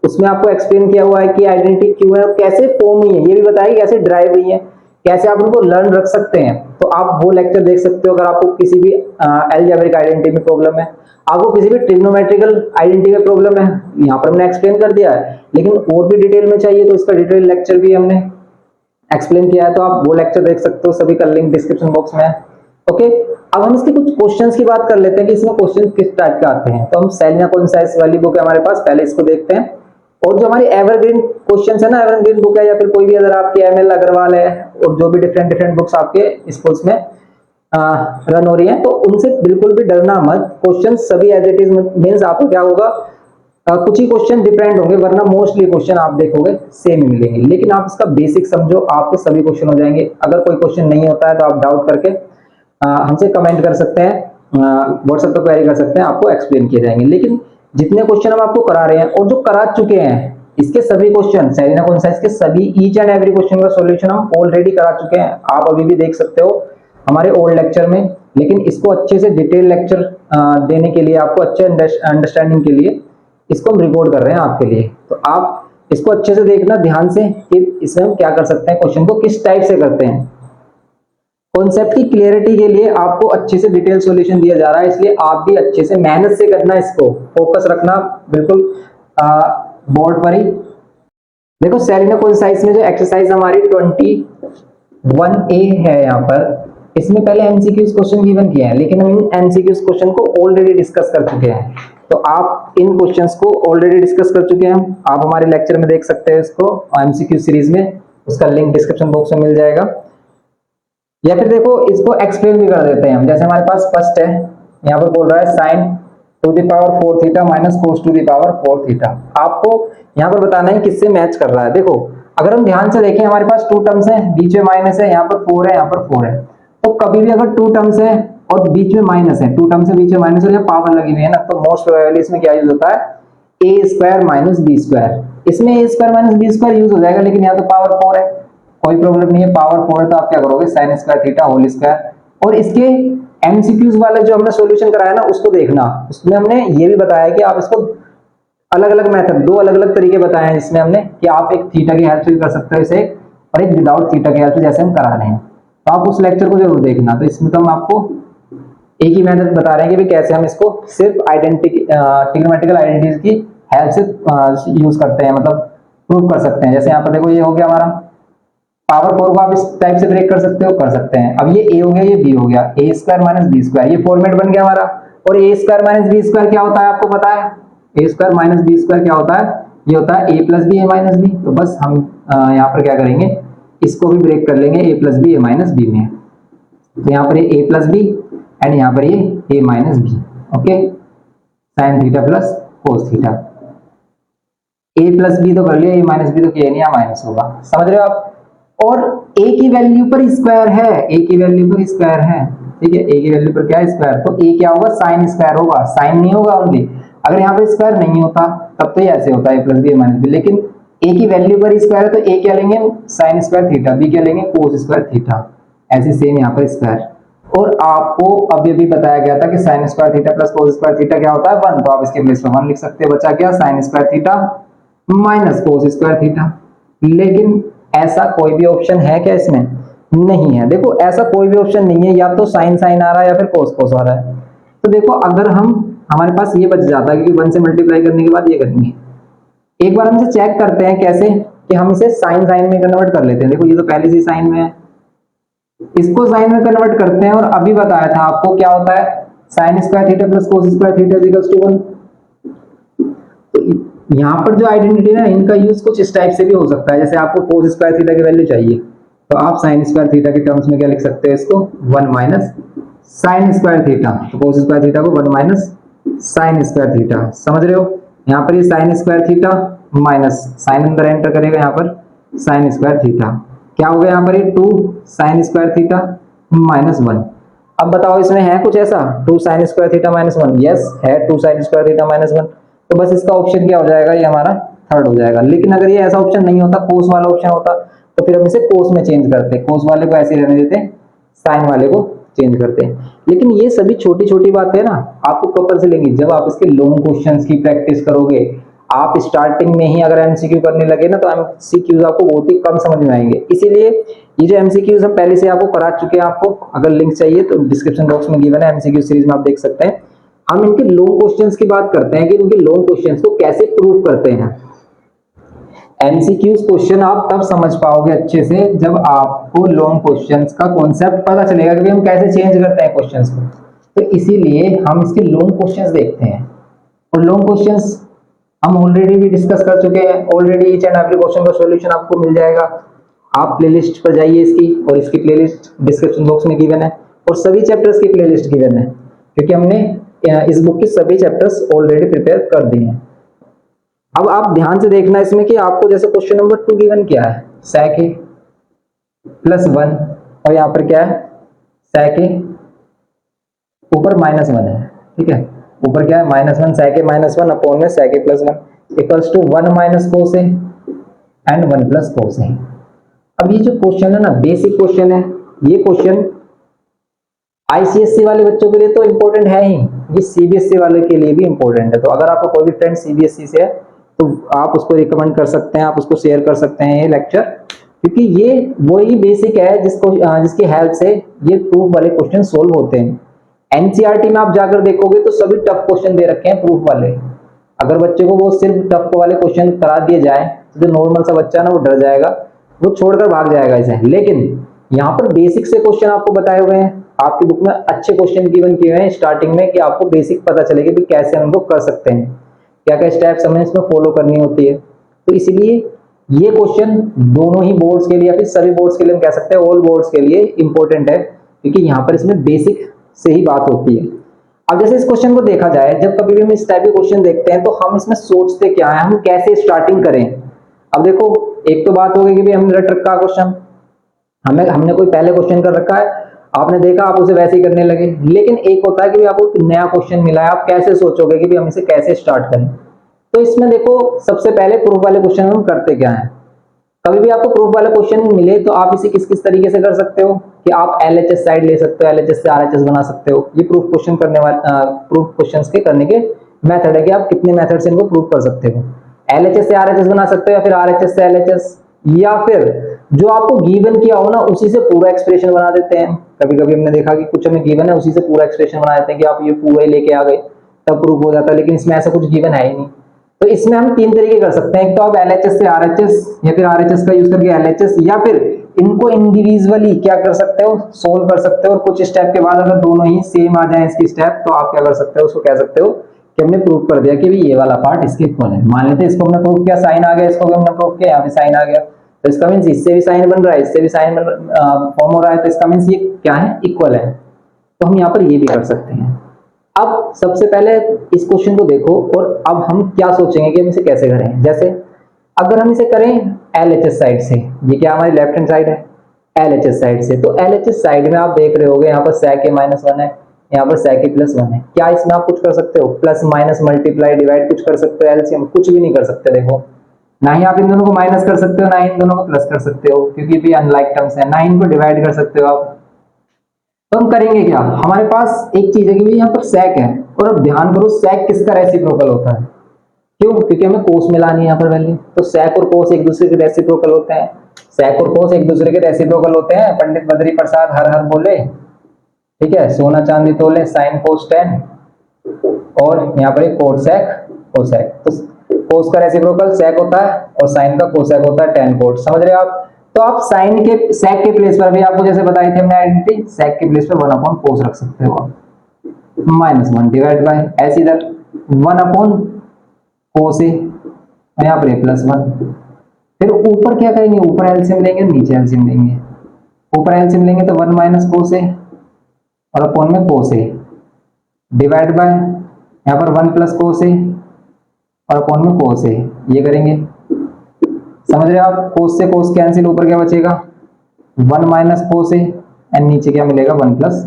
उसमें आपको एक्सप्लेन किया हुआ है कि आइडेंटिटी क्यों है और कैसे फॉर्म हुई है, ये भी बताया कैसे ड्राइव हुई है, कैसे आप उनको लर्न रख सकते हैं। तो आप वो लेक्चर देख सकते हो अगर आपको किसी भी अलजेब्रिक आइडेंटिटी में प्रॉब्लम है, आपको किसी भी ट्रिग्नोमेट्रिकल आइडेंटिटी में प्रॉब्लम है, यहाँ पर हमने एक्सप्लेन कर दिया है। लेकिन और भी डिटेल में चाहिए तो इसका डिटेल लेक्चर भी हमने एक्सप्लेन किया है, तो आप वो लेक्चर देख सकते हो, सभी का लिंक डिस्क्रिप्शन बॉक्स में है। ओके, अब हम इसके कुछ क्वेश्चंस की बात कर लेते हैं कि इसमें क्वेश्चन किस टाइप के आते हैं। तो हम सेलिना कॉन्साइज वाली बुक है हमारे पास, पहले इसको देखते हैं। और जो हमारी एवरग्रीन क्वेश्चंस है ना, एवरग्रीन बुक है या फिर कोई भी अगर आपकी एमएल अग्रवाल है और जो भी डिफरेंट बुक्स आपके स्कूल्स में रन हो रही है, तो उनसे बिल्कुल भी डरना मत। क्वेश्चन सभी एज इट इज मींस आपको क्या होगा, कुछ ही क्वेश्चन डिफरेंट होंगे, वरना मोस्टली क्वेश्चन आप देखोगे सेम ही मिलेंगे। लेकिन आप इसका बेसिक समझो, आपके सभी क्वेश्चन हो जाएंगे। अगर कोई क्वेश्चन नहीं होता है तो आप डाउट करके हमसे कमेंट कर सकते हैं, व्हाट्सएप पर क्वेरी कर सकते हैं, आपको एक्सप्लेन किए जाएंगे। लेकिन जितने क्वेश्चन हम आपको करा रहे हैं और जो करा चुके हैं, इसके सभी क्वेश्चन सेलिना कॉन्साइज के सभी ईच एंड एवरी क्वेश्चन का सॉल्यूशन हम ऑलरेडी करा चुके हैं। आप अभी भी देख सकते हो हमारे ओल्ड लेक्चर में। लेकिन इसको अच्छे से डिटेल लेक्चर देने के लिए, आपको अच्छे अंडरस्टैंडिंग के लिए इसको हम रिकॉर्ड कर रहे हैं आपके लिए। तो आप इसको अच्छे से देखना ध्यान से कि इसमें हम क्या कर सकते हैं, क्वेश्चन को किस टाइप से करते हैं। कॉन्सेप्ट की क्लियरिटी के लिए आपको अच्छे से डिटेल सॉल्यूशन दिया जा रहा है, इसलिए आप भी अच्छे से मेहनत से करना, इसको फोकस रखना बिल्कुल बोर्ड पर ही। देखो सेलिना कॉन्साइज में जो एक्सरसाइज हमारी 21A है यहाँ पर, इसमें पहले एमसीक्यूज क्वेश्चन गिवन किया है, लेकिन हम इन एमसीक्यूज क्वेश्चन को ऑलरेडी डिस्कस कर चुके हैं। तो आप इन क्वेश्चंस को ऑलरेडी डिस्कस कर चुके हैं, आप हमारे लेक्चर में देख सकते हैं इसको एमसीक्यू सीरीज में, उसका लिंक डिस्क्रिप्शन बॉक्स में मिल जाएगा। या फिर देखो इसको एक्सप्लेन भी कर देते हैं हम। जैसे हमारे पास फर्स्ट है, यहाँ पर बोल रहा है sine to the power 4 theta minus cos to the power 4 theta. आपको यहाँ पर बताना है किससे मैच कर रहा है। देखो अगर हम ध्यान से देखें, हमारे पास टू टर्म्स है, बीच में माइनस है, यहाँ पर 4 है, यहाँ पर 4 है। तो कभी भी अगर टू टर्म्स है और बीच में माइनस है, टू टर्म्स है बीच में माइनस है, पावर लगी हुई है ना, तो मोस्ट प्रोबेबली इसमें क्या यूज होता है, ए स्क्वायर माइनस बी स्क्वायर। इसमें a square minus B square use हो जाएगा, लेकिन यहाँ तो पावर 4 है, कोई प्रॉब्लम नहीं है, पावर 4 है तो आप क्या करोगे, sine square theta whole square. और इसके एमसीक्यूज वाले जो हमने सॉल्यूशन कराया ना, उसको देखना, उसमें हमने ये भी बताया कि आप इसको अलग अलग मेथड, दो अलग अलग तरीके बताए हैं जिसमें हमने कि आप एक थीटा की हेल्प से भी कर सकते हो इसे, और एक विदाउट थीटा की हेल्प से जैसे हम करा रहे हैं। तो आप उस लेक्चर को जरूर देखना। तो इसमें तो हम आपको एक ही मेथड बता रहे हैं कि कैसे हम इसको सिर्फ ट्रिग्नोमेट्रिकल आइडेंटिटीज की हेल्प से यूज करते हैं, मतलब प्रूव कर सकते हैं। जैसे यहाँ पर देखो ये हो गया हमारा पावर 4 को आप इस टाइप से ब्रेक कर सकते हो, कर सकते हैं। अब ये ए हो गया, ये बी हो गया, ए स्क्वायर माइनस बी स्क्वायर, ये फॉर्मेट बन गया हमारा। और ए स्क्वायर माइनस बी स्क्वायर क्या होता है आपको पता है, ए स्क्वायर माइनस बी स्क्वायर क्या होता है, ये होता है ए प्लस बी ए माइनस बी। तो बस हम यहाँ पर क्या करेंगे, इसको भी ब्रेक कर लेंगे, ए प्लस बी ए माइनस बी में। तो यहाँ पर ये ए प्लस बी एंड यहाँ पर ये a minus b, okay, sine theta plus cos theta. A plus b तो कर लिया, ए माइनस बी तो किया नहीं, माइनस होगा, समझ रहे हो आप। और ए की वैल्यू पर स्क्वायर है, ए की वैल्यू पर स्क्वायर है, ठीक है, ए की वैल्यू पर क्या है, स्क्वायर। तो ए क्या होगा, साइन स्क्वायर होगा, साइन नहीं होगा ओनली। अगर यहाँ पर स्क्वायर नहीं होता तब तो ये ऐसे होता है, ए प्लस बी ए माइनस बी, लेकिन ए की वैल्यू पर स्क्वायर है तो ए क्या लेंगे, साइन स्क्वायर थीटा, बी क्या लेंगे, कोस स्क्वायर थीटा। ऐसे सेम यहाँ पर स्क्वायर। और आपको अभी अभी बताया गया था कि sign square theta plus cos square theta क्या होता है, 1। तो आप इसके प्लेस में 1 लिख सकते हो। बचा क्या, sign square theta minus cos square theta. लेकिन ऐसा कोई भी ऑप्शन है क्या इसमें, नहीं है। देखो ऐसा कोई भी ऑप्शन नहीं है, या तो साइन साइन आ रहा है या फिर कोस कोस आ रहा है। तो देखो अगर हमारे पास ये बच जाता है, क्योंकि 1 से मल्टीप्लाई करने के बाद ये करेंगे। एक बार हम इसे चेक करते हैं कैसे, कि हम इसे साइन साइन में कन्वर्ट कर लेते हैं। देखो ये तो पहले से साइन में है, इसको साइन में कन्वर्ट करते हैं। और अभी बताया था आपको क्या होता है, sine square theta plus cos square theta is equals to 1। तो यहाँ पर जो आइडेंटिटी है इनका यूज कुछ इस टाइप से भी हो सकता है। जैसे आपको कोस स्क्वायर थीटा की वैल्यू चाहिए, तो आप साइन स्क्वायर थीटा के टर्म्स में क्या लिख सकते हैं, इसको 1 माइनस साइन स्क्वायर थीटा। तो कोस स्क्वायर थीटा को 1 माइनस साइन स्क्वायर थीटा, समझ रहे हो। यहाँ पर ये sine square theta minus sine अंदर एंटर करेगा, यहाँ पर साइन स्क्वायर थीटा क्या हो गया, यहाँ पर ये 2 साइन स्क्वायर थीटा माइनस 1। अब बताओ इसमें है कुछ ऐसा, 2 sign square theta minus 1, yes है 2 साइन स्क्वायर थीटा माइनस 1। तो बस इसका ऑप्शन क्या हो जाएगा, ये हमारा थर्ड हो जाएगा। लेकिन अगर ये ऐसा ऑप्शन नहीं होता, कोस वाला ऑप्शन होता, तो फिर हम इसे कोस में चेंज करते, कोस वाले को ऐसे रहने देते, साइन वाले को चेंज करते हैं। लेकिन ये सभी छोटी छोटी बातें ना आपको कब पता चलेंगी, जब आप इसके लॉन्ग क्वेश्चंस की प्रैक्टिस करोगे। आप स्टार्टिंग में ही अगर एमसीक्यू करने लगे ना, तो एमसीक्यूज आपको बहुत ही कम समझ में आएंगे। इसीलिए ये जो एमसीक्यूज हम पहले से आपको करा चुके हैं, आपको अगर लिंक चाहिए तो डिस्क्रिप्शन बॉक्स में गिवन है, एमसीक्यू सीरीज में आप देख सकते हैं। हम इनके लॉन्ग क्वेश्चंस की बात करते हैं कि इनके लॉन्ग क्वेश्चंस को कैसे प्रूव करते हैं। एमसीक्यूज क्वेश्चन आप तब समझ पाओगे अच्छे से जब आपको लॉन्ग क्वेश्चंस का कॉन्सेप्ट पता चलेगा कि हम कैसे चेंज करते हैं क्वेश्चंस को। तो इसीलिए हम इसके लॉन्ग क्वेश्चंस देखते हैं। और लॉन्ग क्वेश्चंस हम ऑलरेडी भी डिस्कस कर चुके हैं, already each and every question का सॉल्यूशन आपको मिल जाएगा। आप प्लेलिस्ट पर जाइए इसकी, और इसकी प्लेलिस्ट डिस्क्रिप्शन बॉक्स में गिवन है, और सभी चैप्टर्स की प्लेलिस्ट गिवन है, क्योंकि हमने इस बुक के सभी चैप्टर्स ऑलरेडी प्रिपेयर कर दिए हैं। अब आप ध्यान से देखना इसमें कि आपको जैसे क्वेश्चन नंबर 2 गिवन क्या है, sec a प्लस 1, और यहाँ पर क्या है, sec a ऊपर माइनस 1 है, ठीक है, ऊपर क्या है -1, sec a माइनस 1 अपॉन में sec a plus 1 equals to 1 minus cos a and 1 plus cos a। अब ये जो क्वेश्चन है ना, बेसिक क्वेश्चन है। ये क्वेश्चन आईसीएससी वाले बच्चों के लिए तो इंपॉर्टेंट है ही, ये सीबीएसई वाले के लिए भी इंपॉर्टेंट है। तो अगर आपको कोई भी फ्रेंड सीबीएसई से है तो आप उसको रिकमेंड कर सकते हैं, आप उसको शेयर कर सकते हैं ये लेक्चर, क्योंकि ये वही बेसिक है जिसकी हेल्प से ये प्रूफ वाले क्वेश्चन सोल्व होते हैं। एनसीईआरटी में आप जाकर देखोगे तो सभी टफ क्वेश्चन दे रखे हैं प्रूफ वाले। अगर बच्चे को वो सिर्फ टफ वाले क्वेश्चन करा दिए जाए तो जो नॉर्मल सा बच्चा ना वो डर जाएगा, वो छोड़कर भाग जाएगा इसे। लेकिन यहाँ पर बेसिक से क्वेश्चन आपको बताए हुए हैं, आपकी बुक में अच्छे क्वेश्चन गिवन किए हुए हैं स्टार्टिंग में कि आपको बेसिक पता चलेगा कि कैसे हम उनको कर सकते हैं, क्या क्या स्टेप्स हमें इसमें फॉलो करनी होती है। तो इसीलिए ये क्वेश्चन दोनों ही बोर्ड्स के लिए या फिर सभी बोर्ड्स के लिए हम कह सकते हैं ऑल बोर्ड्स के लिए इंपॉर्टेंट है, क्योंकि यहाँ पर इसमें बेसिक से ही बात होती है। अब जैसे इस क्वेश्चन को देखा जाए, जब कभी भी हम इस टाइप के क्वेश्चन देखते हैं तो हम इसमें सोचते क्या है, हम कैसे स्टार्टिंग करें। अब देखो, एक तो बात हो गई कि भाई हमने रट रखा क्वेश्चन, हमने कोई पहले क्वेश्चन कर रखा है, आपने देखा आप उसे वैसे ही करने लगे। लेकिन एक होता है कि भाई आपको एक नया क्वेश्चन मिला है, आप कैसे सोचोगे कि भाई हम इसे कैसे स्टार्ट करें। तो इसमें देखो, सबसे पहले प्रूफ वाले क्वेश्चन हम करते क्या है। कभी भी आपको प्रूफ वाला क्वेश्चन मिले तो आप इसे किस किस तरीके से कर सकते हो कि आप एलएचएस साइड ले सकते हो, एलएचएस से आरएचएस बना सकते हो। ये प्रूफ क्वेश्चन करने वाले प्रूफ क्वेश्चंस के करने के मेथड है कि आप कितने मेथड से इनको प्रूफ कर सकते हो। एलएचएस से आरएचएस बना सकते हो, या फिर आरएचएस से एलएचएस, या फिर जो आपको गिवन किया हो ना उसी से पूरा एक्सप्रेशन बना देते हैं। कभी कभी हमने देखा कि कुछ हमें गिवन है, उसी से पूरा एक्सप्रेशन बना देते हैं कि आप ये पूरा ही लेके आ गए तब प्रूफ हो जाता है, लेकिन इसमें ऐसा कुछ गिवन है ही नहीं। तो इसमें हम तीन तरीके कर सकते हैं, एक तो आप एलएचएस से आरएचएस, या फिर आरएचएस का यूज करके एलएचएस, या फिर इनको इंडिविजुअली क्या कर सकते हो, सोल्व कर सकते हो। और कुछ स्टेप के बाद अगर दोनों ही सेम आ जाए इसकी स्टेप, तो आप क्या कर सकते हो, उसको कह सकते हो कि हमने प्रूव कर दिया कि भी ये वाला पार्ट इसके इक्वल है। मान लेते हैं इसको हमने प्रूव किया, साइन आ गया, इसको भी हमने प्रूव किया, यहाँ पे साइन आ गया, तो इसका मीन्स इससे भी साइन बन रहा है, इससे भी साइन फॉर्म हो रहा है, तो इसका मीन्स ये क्या है, इक्वल है। तो हम यहाँ पर ये भी कर सकते हैं। अब सबसे पहले इस क्वेश्चन को देखो और अब हम क्या सोचेंगे कि हम इसे कैसे करें। जैसे अगर हम इसे करें एलएचएस साइड से, ये क्या हमारी लेफ्ट हैंड साइड है, एलएचएस साइड से, तो एलएचएस साइड में आप देख रहे होगे यहाँ पर sec a -1 है, यहाँ पर sec a +1 है। क्या इसमें आप कुछ कर सकते हो, प्लस माइनस मल्टीप्लाई डिवाइड कुछ कर सकते हो, एलसीएम कुछ भी नहीं कर सकते। देखो, ना ही आप इन दोनों को माइनस कर सकते हो, ना ही इन दोनों को प्लस कर सकते हो, क्योंकि भी अनलाइक टर्म्स है, ना ही इनको डिवाइड कर सकते हो आप। तो हम करेंगे क्या, हमारे पास एक चीज है कि यहाँ पर sec है, और अब ध्यान करो sec किसका रेसिप्रोकल होता है, क्यों, क्योंकि हमें cos मिलानी है यहाँ पर वैल्यू। तो sec और cos एक दूसरे के रेसिप्रोकल होते हैं, sec और cos एक दूसरे के रेसिप्रोकल होते हैं। पंडित बद्री प्रसाद हर हर बोले, ठीक है, सोना चांदी तोले, sin cos tan, और यहाँ पर एक cot sec cosec। तो cos का रेसिप्रोकल sec होता है और sin का cosec होता है tan cot, समझ रहे हो आप। तो आप sin के sec के प्लेस पर भी आपको जैसे बताई थी हमने आइडेंटिटी, sec के प्लेस पर 1/cos रख सकते हो, -1 डिवाइड बाय ऐसे इधर 1/cos a, यहाँ पर +1। फिर ऊपर क्या करेंगे, ऊपर एलसीएम लेंगे, नीचे एलसीएम लेंगे। ऊपर एलसीएम लेंगे तो 1 - cos a और अपॉन में cos a डिवाइड बाय यहाँ पर 1 + cos a और अपॉन में cos a, ये करेंगे। समझ रहे हो आप, cos से cos कैंसिल, ऊपर क्या बचेगा 1 - cos a, एंड नीचे क्या मिलेगा 1 +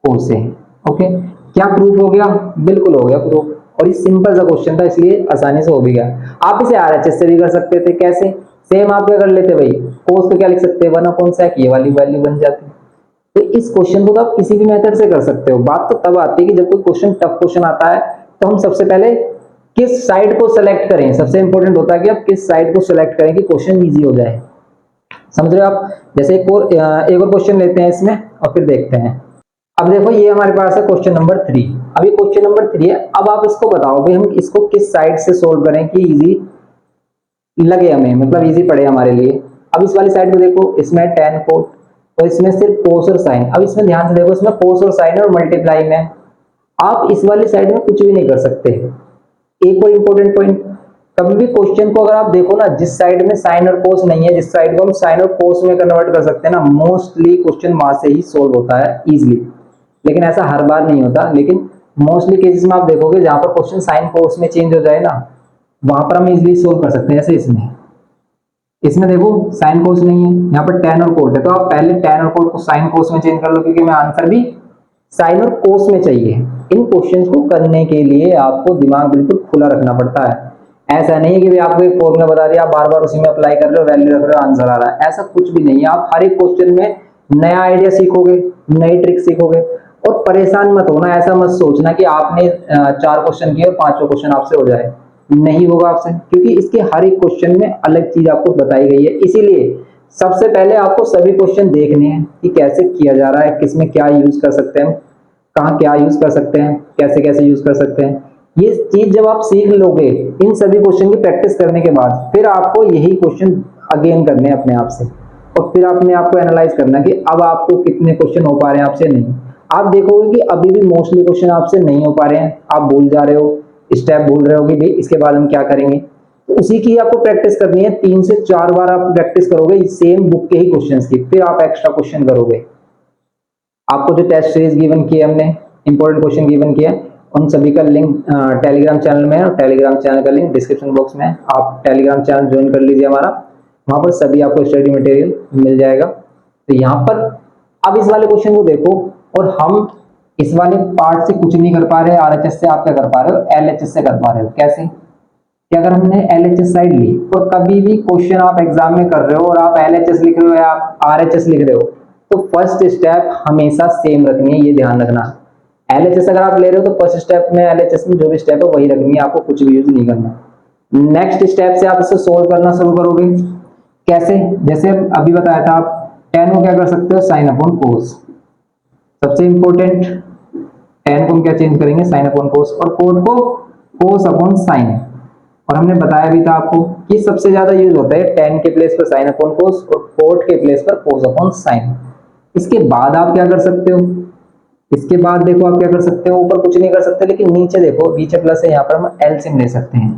cos a। ओके, क्या प्रूफ हो गया, बिल्कुल हो गया प्रूफ। और ये सिंपल सा क्वेश्चन था, इसलिए आसानी से हो भी गया। आप इसे आरएचएस से भी कर सकते थे, कैसे, सेम आप क्या कर लेते भाई, cos को क्या लिख सकते हैं 1/sec, ये वाली वैल्यू बन जाती। तो इस क्वेश्चन को तो आप किसी भी मेथड से कर सकते हो। बात तो तब आती है कि जब कोई क्वेश्चन टफ क्वेश्चन आता है तो हम सबसे पहले किस साइड को सेलेक्ट करें। सबसे इंपॉर्टेंट होता है कि आप किस साइड को सेलेक्ट करें कि क्वेश्चन इजी हो जाए। समझ रहे हो आप। जैसे एक और क्वेश्चन लेते हैं इसमें और फिर देखते हैं। अब देखो, ये हमारे पास है क्वेश्चन नंबर 3। अब ये क्वेश्चन नंबर 3 है। अब आप इसको बताओ भाई हम इसको किस साइड से सोल्व करें कि इजी लगे हमें, मतलब इजी पड़े हमारे लिए। अब इस वाली साइड को देखो, इसमें tan cot और इसमें सिर्फ cos और sin। अब इसमें ध्यान से देखो, इसमें cos और sin और मल्टीप्लाई में, आप इस वाली साइड में कुछ भी नहीं कर सकते। एक और इंपॉर्टेंट पॉइंट, कभी भी क्वेश्चन को अगर आप देखो ना, जिस साइड में साइन और कोस नहीं है, जिस साइड को हम साइन और कोस में कन्वर्ट कर सकते हैं ना, मोस्टली क्वेश्चन वहां से ही सोल्व होता है इजीली। लेकिन ऐसा हर बार नहीं होता, लेकिन मोस्टली केसेस में आप देखोगे जहां पर क्वेश्चन साइन कोस में चेंज हो जाए ना, वहां पर हम इजीली सोल्व कर सकते हैं। जैसे इसमें देखो साइन कोस नहीं है, यहाँ पर tan और कोट है, तो आप पहले tan और कोट को साइन कोस में चेंज कर लो, क्योंकि हमें आंसर भी साइन और कोस में चाहिए। इन क्वेश्चंस को करने के लिए आपको दिमाग बिल्कुल खुला रखना पड़ता है। ऐसा नहीं है कि आपको एक फॉर्मूला बता दिया, आप बार बार उसी में अप्लाई कर रहे हो, वैल्यू रख रहे हो, आंसर आ रहा है, ऐसा कुछ भी नहीं है। आप हर एक क्वेश्चन में नया आइडिया सीखोगे, नई ट्रिक सीखोगे। और परेशान मत होना, ऐसा मत सोचना कि आपने 4 क्वेश्चन किए और 5वां क्वेश्चन आपसे हो जाए, नहीं होगा आपसे, क्योंकि इसके हर एक क्वेश्चन में अलग चीज आपको बताई गई है। इसीलिए सबसे पहले आपको सभी क्वेश्चन देखने हैं कि कैसे किया जा रहा है, किसमें क्या यूज कर सकते हैं, कहाँ क्या यूज कर सकते हैं, कैसे कैसे यूज कर सकते हैं। ये चीज जब आप सीख लोगे इन सभी क्वेश्चन की प्रैक्टिस करने के बाद, फिर आपको यही क्वेश्चन अगेन करने हैं अपने आप से। और फिर आपको एनालाइज करना कि अब आपको कितने क्वेश्चन हो पा रहे हैं आपसे नहीं। आप देखोगे कि अभी भी मोस्टली क्वेश्चन आपसे नहीं हो पा रहे हैं, आप भूल जा रहे हो, स्टेप भूल रहे हो कि भाई इसके बाद हम क्या करेंगे। तो उसी की आपको प्रैक्टिस करनी है, 3 से 4 बार आप प्रैक्टिस करोगे सेम बुक के ही क्वेश्चंस की, फिर आप एक्स्ट्रा क्वेश्चन करोगे। आपको जो टेस्ट सीरीज गिवन की है हमने, इंपॉर्टेंट क्वेश्चन गिवन किया है, उन सभी का लिंक टेलीग्राम चैनल में है, और टेलीग्राम चैनल का लिंक डिस्क्रिप्शन बॉक्स में है। आप टेलीग्राम चैनल ज्वाइन कर लीजिए हमारा, वहां पर सभी आपको स्टडी मटेरियल मिल जाएगा। तो यहाँ पर अब इस वाले क्वेश्चन को देखो, और हम इस वाले पार्ट से कुछ नहीं कर पा रहे, आरएचएस से आप क्या कर पा रहे हो, एलएचएस से कर पा रहे हो। कैसे कि अगर हमने एलएचएस साइड ली, और कभी भी क्वेश्चन आप एग्जाम में कर रहे हो और आप एलएचएस लिख रहे हो या आप आरएचएस लिख रहे हो, तो फर्स्ट स्टेप हमेशा सेम रखनी है, ये ध्यान रखना। एलएचएस अगर आप ले रहे हो तो फर्स्ट स्टेप में एलएचएस में जो भी स्टेप है वही रखनी है, आपको कुछ भी यूज नहीं करना। नेक्स्ट स्टेप से आप इसे सोल्व करना शुरू करोगे। कैसे, जैसे अभी बताया था, आप tan को क्या कर सकते हो, साइन अपॉन कोस। सबसे इंपॉर्टेंट, tan को हम क्या चेंज करेंगे, साइन अपॉन कोस, और कोट को कोस अपॉन साइन। और हमने बताया भी था आपको कि सबसे ज्यादा यूज होता है tan के प्लेस पर साइन अपॉन कोस और कोट के प्लेस पर कोस अपॉन साइन। इसके बाद आप क्या कर सकते हो, इसके बाद देखो आप क्या कर सकते हो, ऊपर कुछ नहीं कर सकते, लेकिन नीचे देखो, नीचे प्लस है, यहाँ पर हम एलसीएम ले सकते हैं।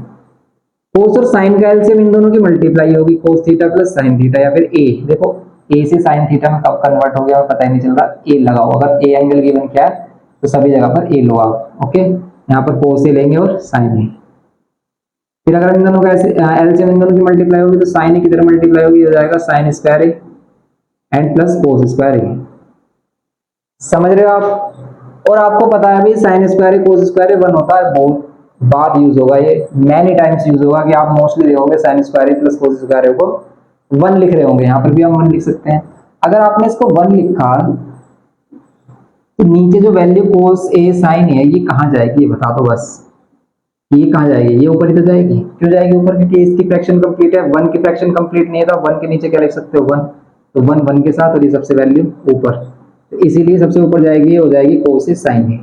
कोस और साइन का एलसीएम इन दोनों की मल्टीप्लाई होगी, cos theta plus sine theta, या फिर ए। देखो ए से साइन थीटा में कब कन्वर्ट हो गया पता ही नहीं चल रहा, ए लगाओ। अगर ए एंगल गिवन क्या है तो सभी जगह पर ए लो आप। ओके, यहाँ पर कोस ए लेंगे और साइन ए। फिर अगर इन दोनों का एलसीएम इन दोनों की मल्टीप्लाई होगी तो साइन ए की तरह मल्टीप्लाई होगी, हो जाएगा sine square a and plus cos square a. समझ रहे हो आप। और आपको पता है भाई sine square a cos square a 1 होता है, बहुत बार यूज होगा, ये मैनी टाइम्स यूज होगा कि आप मोस्टली देखोगे sign square A plus cos square ए को 1 लिख रहे होंगे। यहाँ पर भी हम 1 लिख सकते हैं। अगर आपने इसको 1 लिखा तो नीचे जो वैल्यू कोस ए साइन है ये कहाँ जाएगी, ये बता दो बस। ये कहाँ जाएगी, ये ऊपर ही तो जाएगी। क्यों जाएगी ऊपर, क्योंकि इसकी फ्रैक्शन कंप्लीट है, 1 की फ्रैक्शन कंप्लीट नहीं है, तो 1 के नीचे क्या लिख सकते हो, 1। तो 1 1 के साथ, और ये सबसे वैल्यू ऊपर, तो इसीलिए सबसे ऊपर जाएगी, हो जाएगी कोस ए साइन ए।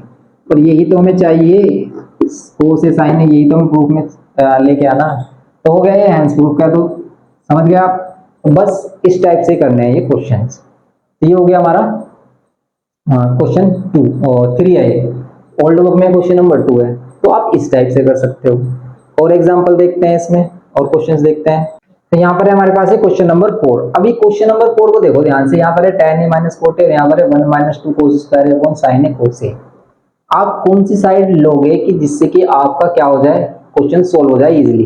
और यही तो हमें चाहिए, कोस ए साइन ए, यही तो हमें प्रूफ में लेके आना। तो हो गया ये हैंस प्रूफ का, तो समझ गए आप। तो बस इस टाइप से करने हैं ये क्वेश्चन। ये हो गया हमारा क्वेश्चन 2 और 3 है, ओल्ड बुक में क्वेश्चन नंबर 2 है। तो आप इस टाइप से कर सकते हो। और एग्जांपल देखते हैं इसमें, और क्वेश्चंस देखते हैं। तो यहाँ पर है हमारे पास है क्वेश्चन नंबर 4। अभी क्वेश्चन नंबर 4 को देखो ध्यान से, यहाँ पर है tan a minus cot A, यहाँ पर है 1 - 2 कोस स्क्वायर अपॉन साइन ए कोस ए। आप कौन सी साइड लोगे कि जिससे कि आपका क्या हो जाए, क्वेश्चन सोल्व हो जाए इजीली।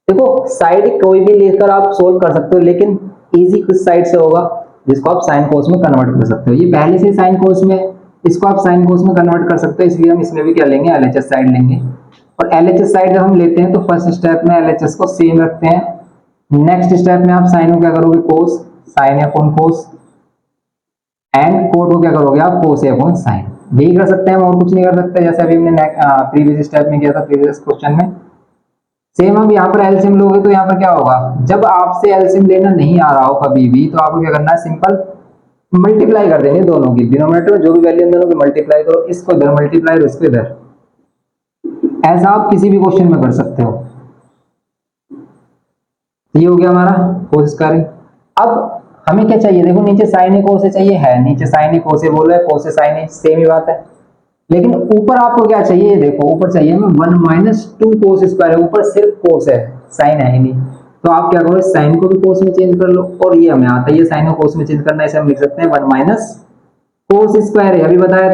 देखो साइड कोई भी लेकर आप सोल्व कर सकते हो, लेकिन इजी किस साइड से होगा, जिसको आप साइन कोस में कन्वर्ट कर सकते हो। ये पहले से साइन कोस में, इसको आप साइन कोस में कन्वर्ट कर सकते हो, इसलिए हम इसमें भी क्या लेंगे, एलएचएस साइड लेंगे। और एलएचएस साइड जब हम लेते हैं तो फर्स्ट स्टेप में एलएचएस को सेम रखते हैं। नेक्स्ट स्टेप में आप साइन को क्या करोगे, cos, sine upon cos, and cot को क्या करोगे आप, कोस अपॉन साइन। यही कर सकते हैं, और कुछ नहीं कर सकते। जैसे अभी हमने प्रीवियस स्टेप में किया था, प्रीवियस क्वेश्चन में सेम। अब यहाँ पर एलसीएम लोगे तो यहाँ पर क्या होगा, जब आपसे एलसीएम लेना नहीं आ रहा हो कभी भी, तो आपको क्या करना है, सिंपल मल्टीप्लाई कर देंगे दोनों की, डिनोमिनेटर में जो भी वैल्यू दोनों की मल्टीप्लाई करो, इसको इधर मल्टीप्लाई और इसको इधर। ऐसा आप किसी भी क्वेश्चन में कर सकते हो। ये हो गया हमारा कोस स्क्वायर। अब हमें क्या चाहिए, देखो नीचे साइन ए कोस ए चाहिए, है नीचे साइन ए कोस ए बोलो है, कोस ए साइन ए, सेम ही बात है। लेकिन ऊपर आपको क्या चाहिए, देखो ऊपर चाहिए हमें 1 - 2 कोस स्क्वायर है, ऊपर सिर्फ कोस है, साइन है ही नहीं। तो आप क्या करो, साइन को भी कोस में चेंज कर लो, और ये हमें आता है, ये साइन को कोस में चेंज करना है, इसे हम लिख सकते हैं 1 - कोस स्क्वायर है। अभी बताया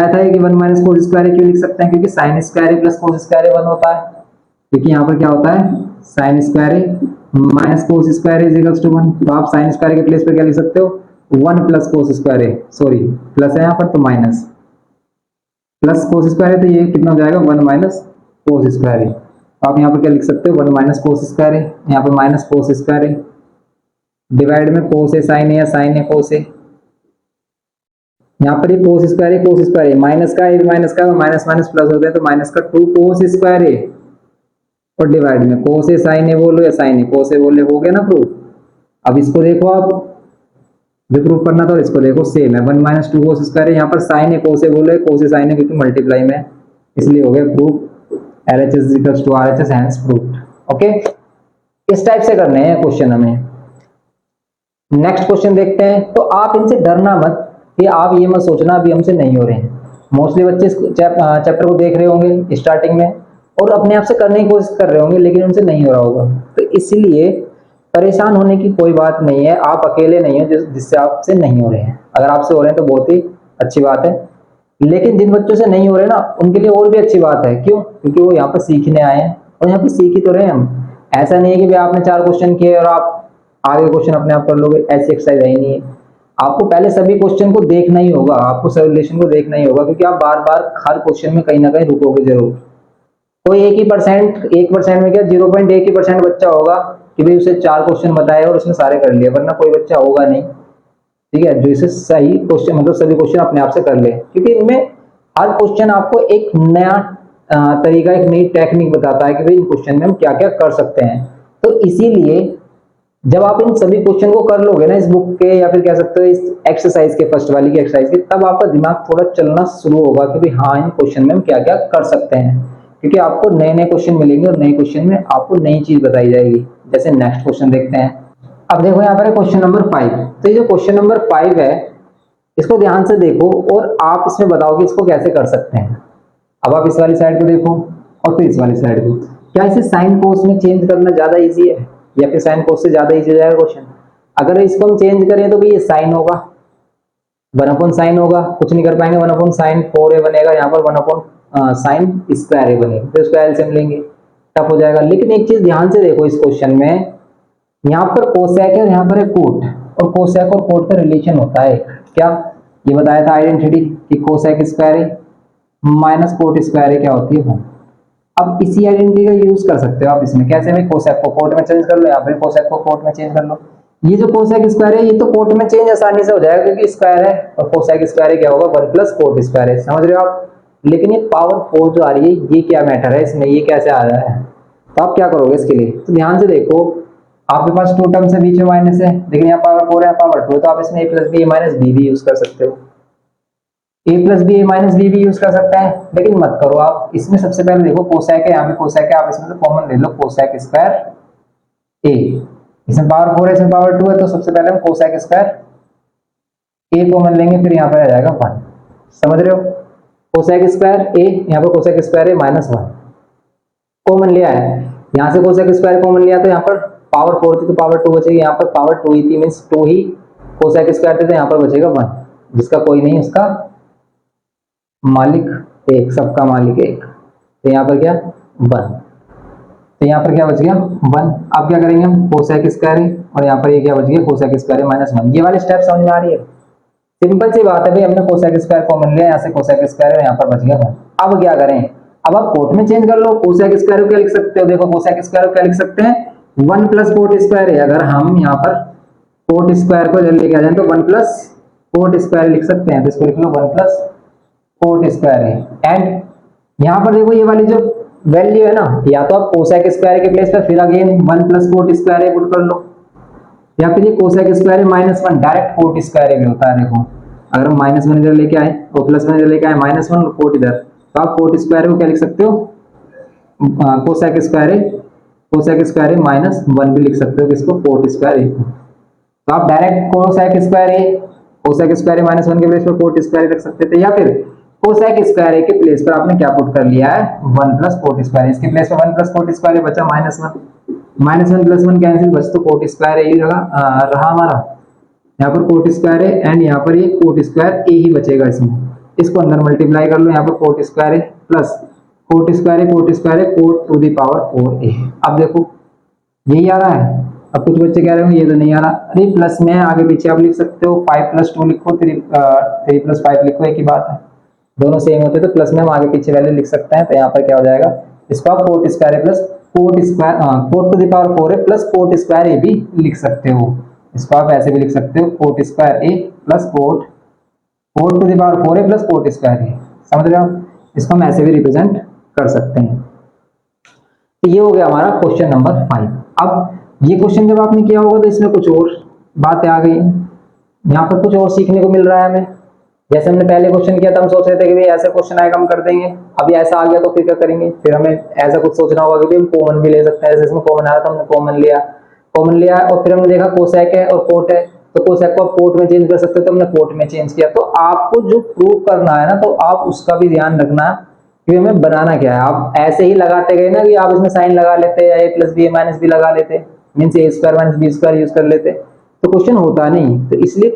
था कि 1 - कोस स्क्वायर है। क्यों लिख सकते हैं, क्योंकि sine square plus cos square 1 होता है। क्योंकि यहाँ पर क्या होता है, sine square minus cos square is equals to 1। तो आप साइन स्क्वायर के प्लेस पे क्या लिख सकते हो, 1 प्लस कोस स्क्वायर है, सॉरी प्लस है यहाँ पर, तो माइनस, प्लस कोस स्क्वायर है, तो ये कितना हो जाएगा, 1 - कोस स्क्वायर है। तो आप यहाँ पर क्या लिख सकते हो, 1 - कोस स्क्वायर है, यहाँ पर माइनस कोस स्क्वायर है, डिवाइड में कोस है साइन है, या साइन है कोस है। यहाँ पर ये कोस स्क्वायर है, माइनस का माइनस माइनस प्लस होता है, तो माइनस का 2 कोस स्क्वायर है, और डिवाइड में कोस ए साइन ए बोलो या साइन ए कोस ए बोले, हो गया ना प्रूफ। अब इसको देखो आप, जो प्रूफ करना था इसको देखो, सेम है, 1 - 2 कोस स्क्वायर है, यहाँ पर साइन ए कोस ए बोलो, कोस ए साइन ए, क्योंकि मल्टीप्लाई में, इसलिए हो गया proof. LHS = RHS, hence proof. Okay, इस टाइप से करने हैं क्वेश्चन हमें। नेक्स्ट क्वेश्चन देखते हैं। तो आप इनसे डरना मत कि आप ये मत सोचना अभी हमसे नहीं हो रहे हैं। मोस्टली बच्चे इस चैप्टर को देख रहे होंगे स्टार्टिंग में और अपने आप से करने की कोशिश कर रहे होंगे, लेकिन उनसे नहीं हो रहा होगा। तो इसलिए परेशान होने की कोई बात नहीं है, आप अकेले नहीं हो जिससे आपसे नहीं हो रहे हैं। अगर आपसे हो रहे हैं तो बहुत ही अच्छी बात है, लेकिन जिन बच्चों से नहीं हो रहे ना उनके लिए और भी अच्छी बात है। क्यों? क्योंकि वो यहाँ पर सीखने आए हैं और यहाँ पर सीख ही तो रहे हैं हम। ऐसा नहीं है कि भाई आपने 4 क्वेश्चन किए और आप आगे क्वेश्चन अपने आप कर लोगे, ऐसी एक्सरसाइज है ही नहीं है। आपको पहले सभी क्वेश्चन को देखना ही होगा, आपको सोल्यूशन को देखना ही होगा, क्योंकि आप बार बार हर क्वेश्चन में कहीं ना कहीं रुकोगे जरूर। कोई 1% में क्या 0.1 ही परसेंट बच्चा होगा कि भाई उसे 4 क्वेश्चन बताए और उसने सारे कर लिए, वरना कोई बच्चा होगा नहीं, ठीक है, जो इसे सही क्वेश्चन मतलब सभी क्वेश्चन अपने आप से कर ले। क्योंकि इनमें हर क्वेश्चन आपको एक नया तरीका, एक नई टेक्निक बताता है कि भाई इन क्वेश्चन में हम क्या क्या कर सकते हैं। तो इसीलिए जब आप इन सभी क्वेश्चन को कर लोगे ना इस बुक के, या फिर कह सकते हो इस एक्सरसाइज के, फर्स्ट वाली की एक्सरसाइज के, तब आपका दिमाग थोड़ा चलना शुरू होगा कि भाई हाँ इन क्वेश्चन में हम क्या क्या कर सकते हैं। क्योंकि आपको नए नए क्वेश्चन मिलेंगे और नए क्वेश्चन में आपको नई चीज बताई जाएगी। जैसे नेक्स्ट क्वेश्चन देखते हैं। अब देखो यहाँ पर क्वेश्चन नंबर 5। तो ये जो क्वेश्चन नंबर 5 है, इसको ध्यान से देखो और आप इसमें बताओ कि इसको कैसे कर सकते हैं। अब आप इस वाली साइड को देखो और फिर इस वाली साइड को। क्या इसे साइन कोस में चेंज करना ज्यादा इजी है या फिर साइन कोस से ज्यादा इजी हो जाएगा क्वेश्चन? अगर इसको हम चेंज करें तो ये साइन होगा, 1/sin होगा, कुछ नहीं कर पाएंगे, 1/sin 4a बनेगा, यहाँ पर 1/sin स्क्वायर a बनेगा, फिर उसको एलसीएम लेंगे, टफ हो जाएगा। लेकिन एक चीज ध्यान से देखो इस क्वेश्चन में, यहाँ पर कोसेक है और यहाँ पर है कोट, और कोसेक और कोट का रिलेशन होता है क्या, ये बताया था आइडेंटिटी कि कोसेक स्क्वायर है माइनस कोट स्क्वायर है क्या होती है वो। अब इसी आइडेंटिटी का यूज कर सकते हो आप इसमें। कैसे? में कोसेक को कोट में चेंज कर लो, यहाँ पर कोसेक को कोट में चेंज कर लो। ये जो कोसेक स्क्वायर है ये तो कोट में चेंज आसानी से हो जाएगा क्योंकि स्क्वायर है, और कोसेक स्क्वायर क्या होगा 1 + कोट स्क्वायर है, समझ रहे हो आप। लेकिन ये पावर 4 जो आ रही है, ये क्या मैटर है इसमें, ये कैसे आ रहा है? तो आप क्या करोगे इसके लिए, तो ध्यान से देखो। आपके पास 2 टर्म्स है, बीच में माइनस है, लेकिन यहाँ पावर 4 है, पावर 2 है, तो आप इसमें a + b - b भी यूज कर सकते हो। a + b - b भी यूज कर सकते हैं, लेकिन मत करो आप इसमें। सबसे पहले देखो कोसेक है, यहाँ पे कोसेक है, आप इसमें से कॉमन ले लो कोसेक स्क्वायर a। इसमें पावर 4 है, इसमें पावर 2 है, तो सबसे पहले हम कोसेक स्क्वायर a कॉमन लेंगे, फिर यहाँ पर आ जाएगा 1। समझ रहे हो? कोसेक स्क्वायर a, यहाँ पर कोसेक स्क्वायर a -1 कॉमन लिया है। यहाँ से कोसेक स्क्वायर कॉमन लिया तो यहाँ पर पावर 4 थी तो पावर 2 बचेगी, यहाँ पर पावर 2 ही थी मींस 2 ही कोसेक स्क्वायर थे, तो यहाँ पर बचेगा 1। जिसका कोई नहीं उसका मालिक एक, सबका मालिक एक, तो यहाँ पर क्या 1, तो यहाँ पर क्या बच गया 1। अब क्या करेंगे हम, कोसेक स्क्वायर और यहाँ पर ये क्या बच गया कोसेक स्क्वायर -1। ये वाले स्टेप समझ में आ रही है? सिंपल सी बात है भाई, हमने कोसेक स्क्वायर कॉमन लिया, यहाँ से कोसेक स्क्वायर और यहाँ पर बच गया 1। अब क्या करें, अब आप कोट में चेंज कर लो। कोसेक स्क्वायर को क्या लिख सकते हो, देखो कोसेक स्क्वायर को क्या लिख सकते हैं 1 + कोट स्क्वायर है। अगर हम यहाँ पर कोट स्क्वायर को जब लेके आ जाए तो 1 + कोट स्क्वायर लिख सकते हैं, तो इसको लिख लो 1 + कोट स्क्वायर है। एंड यहाँ पर देखो ये वाली जो वैल्यू है ना, या तो आप कोसेक स्क्वायर के प्लेस पर फिर अगेन 1 + कोट स्क्वायर है पुट कर लो, या फिर ये cosec square -1 direct quote square भी होता है। देखो अगर हम -1 इधर लेके आए और +1 इधर लेके आए, -1 कोट इधर, तो आप कोट स्क्वायर को क्या लिख सकते हो कोसेक स्क्वायर -1 भी लिख सकते हो, किसको कोट स्क्वायर। तो आप डायरेक्ट कोसेक स्क्वायर -1 के प्लेस पर कोट स्क्वायर रख सकते थे, या फिर कोसेक स्क्वायर के प्लेस पर आपने क्या पुट कर लिया है 1 + कोट स्क्वायर। इसके प्लेस पर 1 + कोट स्क्वायर बचा -1, -1 + 1 कैंसिल, बस तो कोट स्क्वायर ही रहा हमारा। यहाँ पर कोट स्क्वायर है एंड यहाँ पर ये कोट स्क्वायर ए ही बचेगा इसमें। इसको अंदर मल्टीप्लाई कर लो, यहाँ पर कोट स्क्वायर है प्लस कोट स्क्वायर है, कोट स्क्वायर है, cot to the power 4a। अब देखो यही आ रहा है। अब कुछ बच्चे कह रहे हो ये तो नहीं आ रहा, अरे प्लस में आगे पीछे आप लिख सकते हो, 5 + 2 लिखो, 3 + 5 लिखो, एक ही बात है, दोनों सेम होते तो प्लस में हम आगे पीछे वैल्यू लिख सकते हैं। तो यहाँ पर क्या हो जाएगा, इसको आप कोट स्क्वायर है plus cot to the power 4 है प्लस कोट स्क्वायर ए भी लिख सकते हो। इसको आप ऐसे भी लिख सकते हो cot square A plus cot to the power 4 है प्लस कोट स्क्वायर ए। समझ रहे हो आप? इसको हम ऐसे भी रिप्रेजेंट कर सकते हैं। तो ये हो गया हमारा क्वेश्चन नंबर 5। अब ये क्वेश्चन जब आपने किया होगा तो इसमें कुछ और बातें आ गई, यहाँ पर कुछ और सीखने को मिल रहा है हमें। जैसे हमने पहले क्वेश्चन किया था, हम सोच रहे थे कि भाई ऐसा क्वेश्चन आएगा हम कर देंगे, अभी ऐसा आ गया तो फिर क्या करेंगे, फिर हमें ऐसा कुछ सोचना होगा कि भाई हम कॉमन भी ले सकते हैं। जैसे इसमें कॉमन आया तो हमने कॉमन लिया और फिर हमने देखा कोसेक है और कोट है, तो कोसेक को आप कोट में चेंज कर सकते हो, तो हमने कोट में चेंज किया। तो आपको जो प्रूव करना है ना, तो आप उसका भी ध्यान रखना कि हमें बनाना क्या है। आप ऐसे ही लगाते गए ना कि आप इसमें साइन लगा लेते या a plus b minus b लगा लेते, means a square minus B square use कर लेते, तो क्वेश्चन होता नहीं। तो इसलिए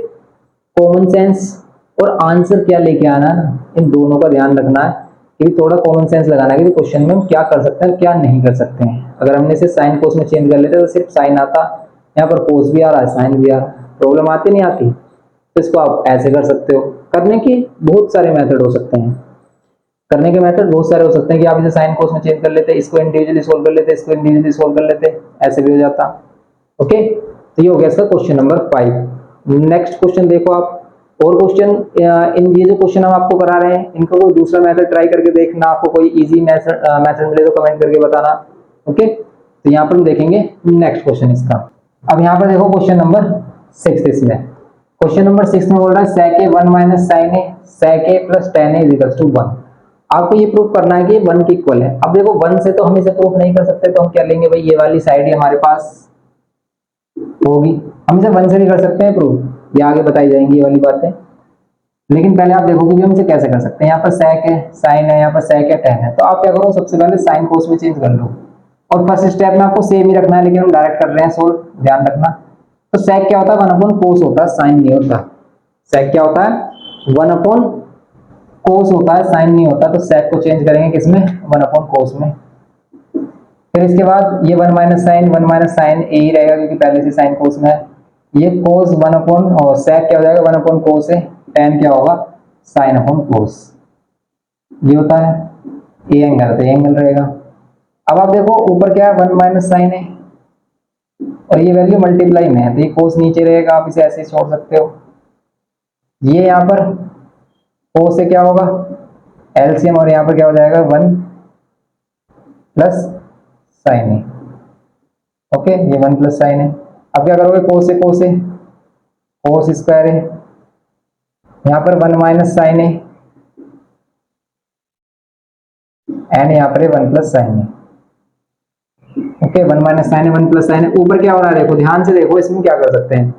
कॉमन सेंस और आंसर क्या लेके आना है ना, इन दोनों का ध्यान रखना है कि थोड़ा कॉमन सेंस लगाना है कि क्वेश्चन में हम क्या कर सकते हैं क्या नहीं कर सकते हैं। अगर हमने इसे साइन कोस में चेंज कर लेते तो सिर्फ साइन आता, यहाँ पर कोस भी आ रहा है साइन भी आ रहा है, प्रॉब्लम आती नहीं आती। तो इसको आप ऐसे कर सकते हो। करने के बहुत सारे मेथड हो सकते हैं, करने के मेथड बहुत सारे हो सकते हैं कि आप इसे साइन कोस में चेंज कर लेते, इसको इंडिविजुअली सोल्व कर लेते, इसको इंडिविजुअली सोल्व कर लेते, ऐसे भी हो जाता। ओके, तो ये हो गया इसका क्वेश्चन नंबर 5। नेक्स्ट क्वेश्चन देखो आप, और क्वेश्चन इन ये जो क्वेश्चन हम आपको करा रहे हैं इनका कोई दूसरा मेथड ट्राई करके देखना, आपको कोई इजी मेथड मिले तो कमेंट करके बताना। ओके, तो यहाँ पर हम देखेंगे नेक्स्ट क्वेश्चन इसका। अब यहाँ पर देखो क्वेश्चन नंबर 6 इसमें, क्वेश्चन नंबर 6 में बोल रहा है sec a 1 minus sine A sec a plus tan a equals to 1। आपको ये प्रूफ करना है कि 1 के इक्वल है। अब देखो 1 से तो हम इसे प्रूफ नहीं कर सकते, तो हम क्या लेंगे भाई, ये वाली साइड ही हमारे पास होगी, हम इसे 1 से भी कर सकते हैं प्रूफ, ये आगे बताई जाएंगी ये वाली बातें। लेकिन पहले आप देखोगे कि हम इसे कैसे कर सकते हैं। यहाँ पर sec है, साइन है, यहाँ पर sec है, tan है, तो आप क्या करो, सबसे पहले साइन कोस में चेंज कर लो, और फर्स्ट स्टेप में आपको सेम ही रखना है, लेकिन हम डायरेक्ट कर रहे हैं सोल्व, ध्यान रखना। तो sec क्या होता है, 1 अपॉन कोस होता है, साइन नहीं होता। sec क्या होता है, 1 अपॉन कोस होता है, साइन नहीं होता। तो sec को चेंज करेंगे किसमें, 1 अपॉन कोस में। फिर इसके बाद ये 1 माइनस साइन ए ही रहेगा क्योंकि पहले से साइन कोस में है। ये कोस 1 अपॉन और sec क्या हो जाएगा, 1 अपॉन कोस है, tan क्या होगा, साइन अपॉन कोस। ये होता है ए एंगल, तो एंगल रहेगा। अब आप देखो ऊपर क्या है, 1 माइनस साइन है और ये वैल्यू मल्टीप्लाई में है, तो ये कोस नीचे रहेगा, आप इसे ऐसे छोड़ सकते हो। ये यहाँ पर कोस से क्या होगा, एलसीएम, और यहाँ पर क्या हो जाएगा, 1 प्लस साइन है। ओके, ये 1 प्लस साइन है। अब क्या करोगे, कोस से कोस स्क्वायर है, यहाँ पर 1 माइनस साइन है, एंड यहाँ पर 1 प्लस साइन है। ओके, 1 माइनस साइन है, 1 प्लस साइन है। ऊपर क्या हो रहा है, देखो ध्यान से देखो, इसमें क्या कर सकते हैं,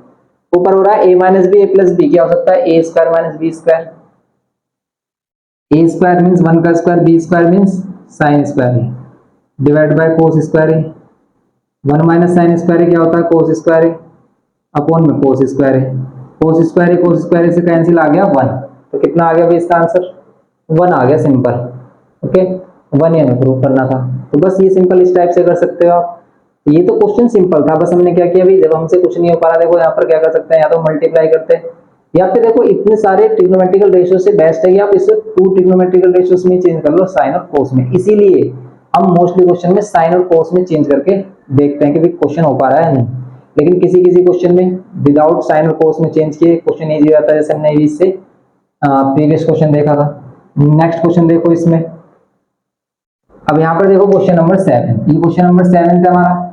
ऊपर हो रहा है a minus B, A plus B, क्या हो सकता है, ए square minus B square. A square means 1 का स्क्वायर, B square means sine square है, डिवाइड बाय कोस स्क्वायर है। 1 माइनस साइन स्क्वायर है, क्या होता है, कोस स्क्वायर है, अपॉन में कोस स्क्वायर है। कोस स्क्वायर से कैंसिल आ गया 1, तो कितना आ गया भाई इसका आंसर, 1 आ गया, सिंपल। ओके, 1 ही हमें प्रूव करना था, तो बस ये सिंपल इस टाइप से कर सकते हो आप। ये तो क्वेश्चन सिंपल था, बस हमने क्या किया भाई, जब हमसे कुछ नहीं हो पा रहा, देखो यहाँ पर क्या कर सकते हैं, या तो मल्टीप्लाई करते हैं, या फिर देखो इतने सारे ट्रिग्नोमेट्रिकल रेशियो से बेस्ट है कि आप इसे 2 ट्रिग्नोमेट्रिकल रेशियोज में चेंज कर लो, साइन और कोस में। इसीलिए हम मोस्टली क्वेश्चन में साइन और कोस में चेंज करके देखते हैं कि भाई क्वेश्चन हो पा रहा है नहीं। लेकिन किसी किसी क्वेश्चन में विदाउट साइन और कोस में चेंज किए क्वेश्चन इजी रहता है, जैसे हमने इससे प्रीवियस क्वेश्चन देखा था। नेक्स्ट क्वेश्चन देखो इसमें, अब यहाँ पर देखो क्वेश्चन नंबर 7, ये क्वेश्चन नंबर 7 है हमारा।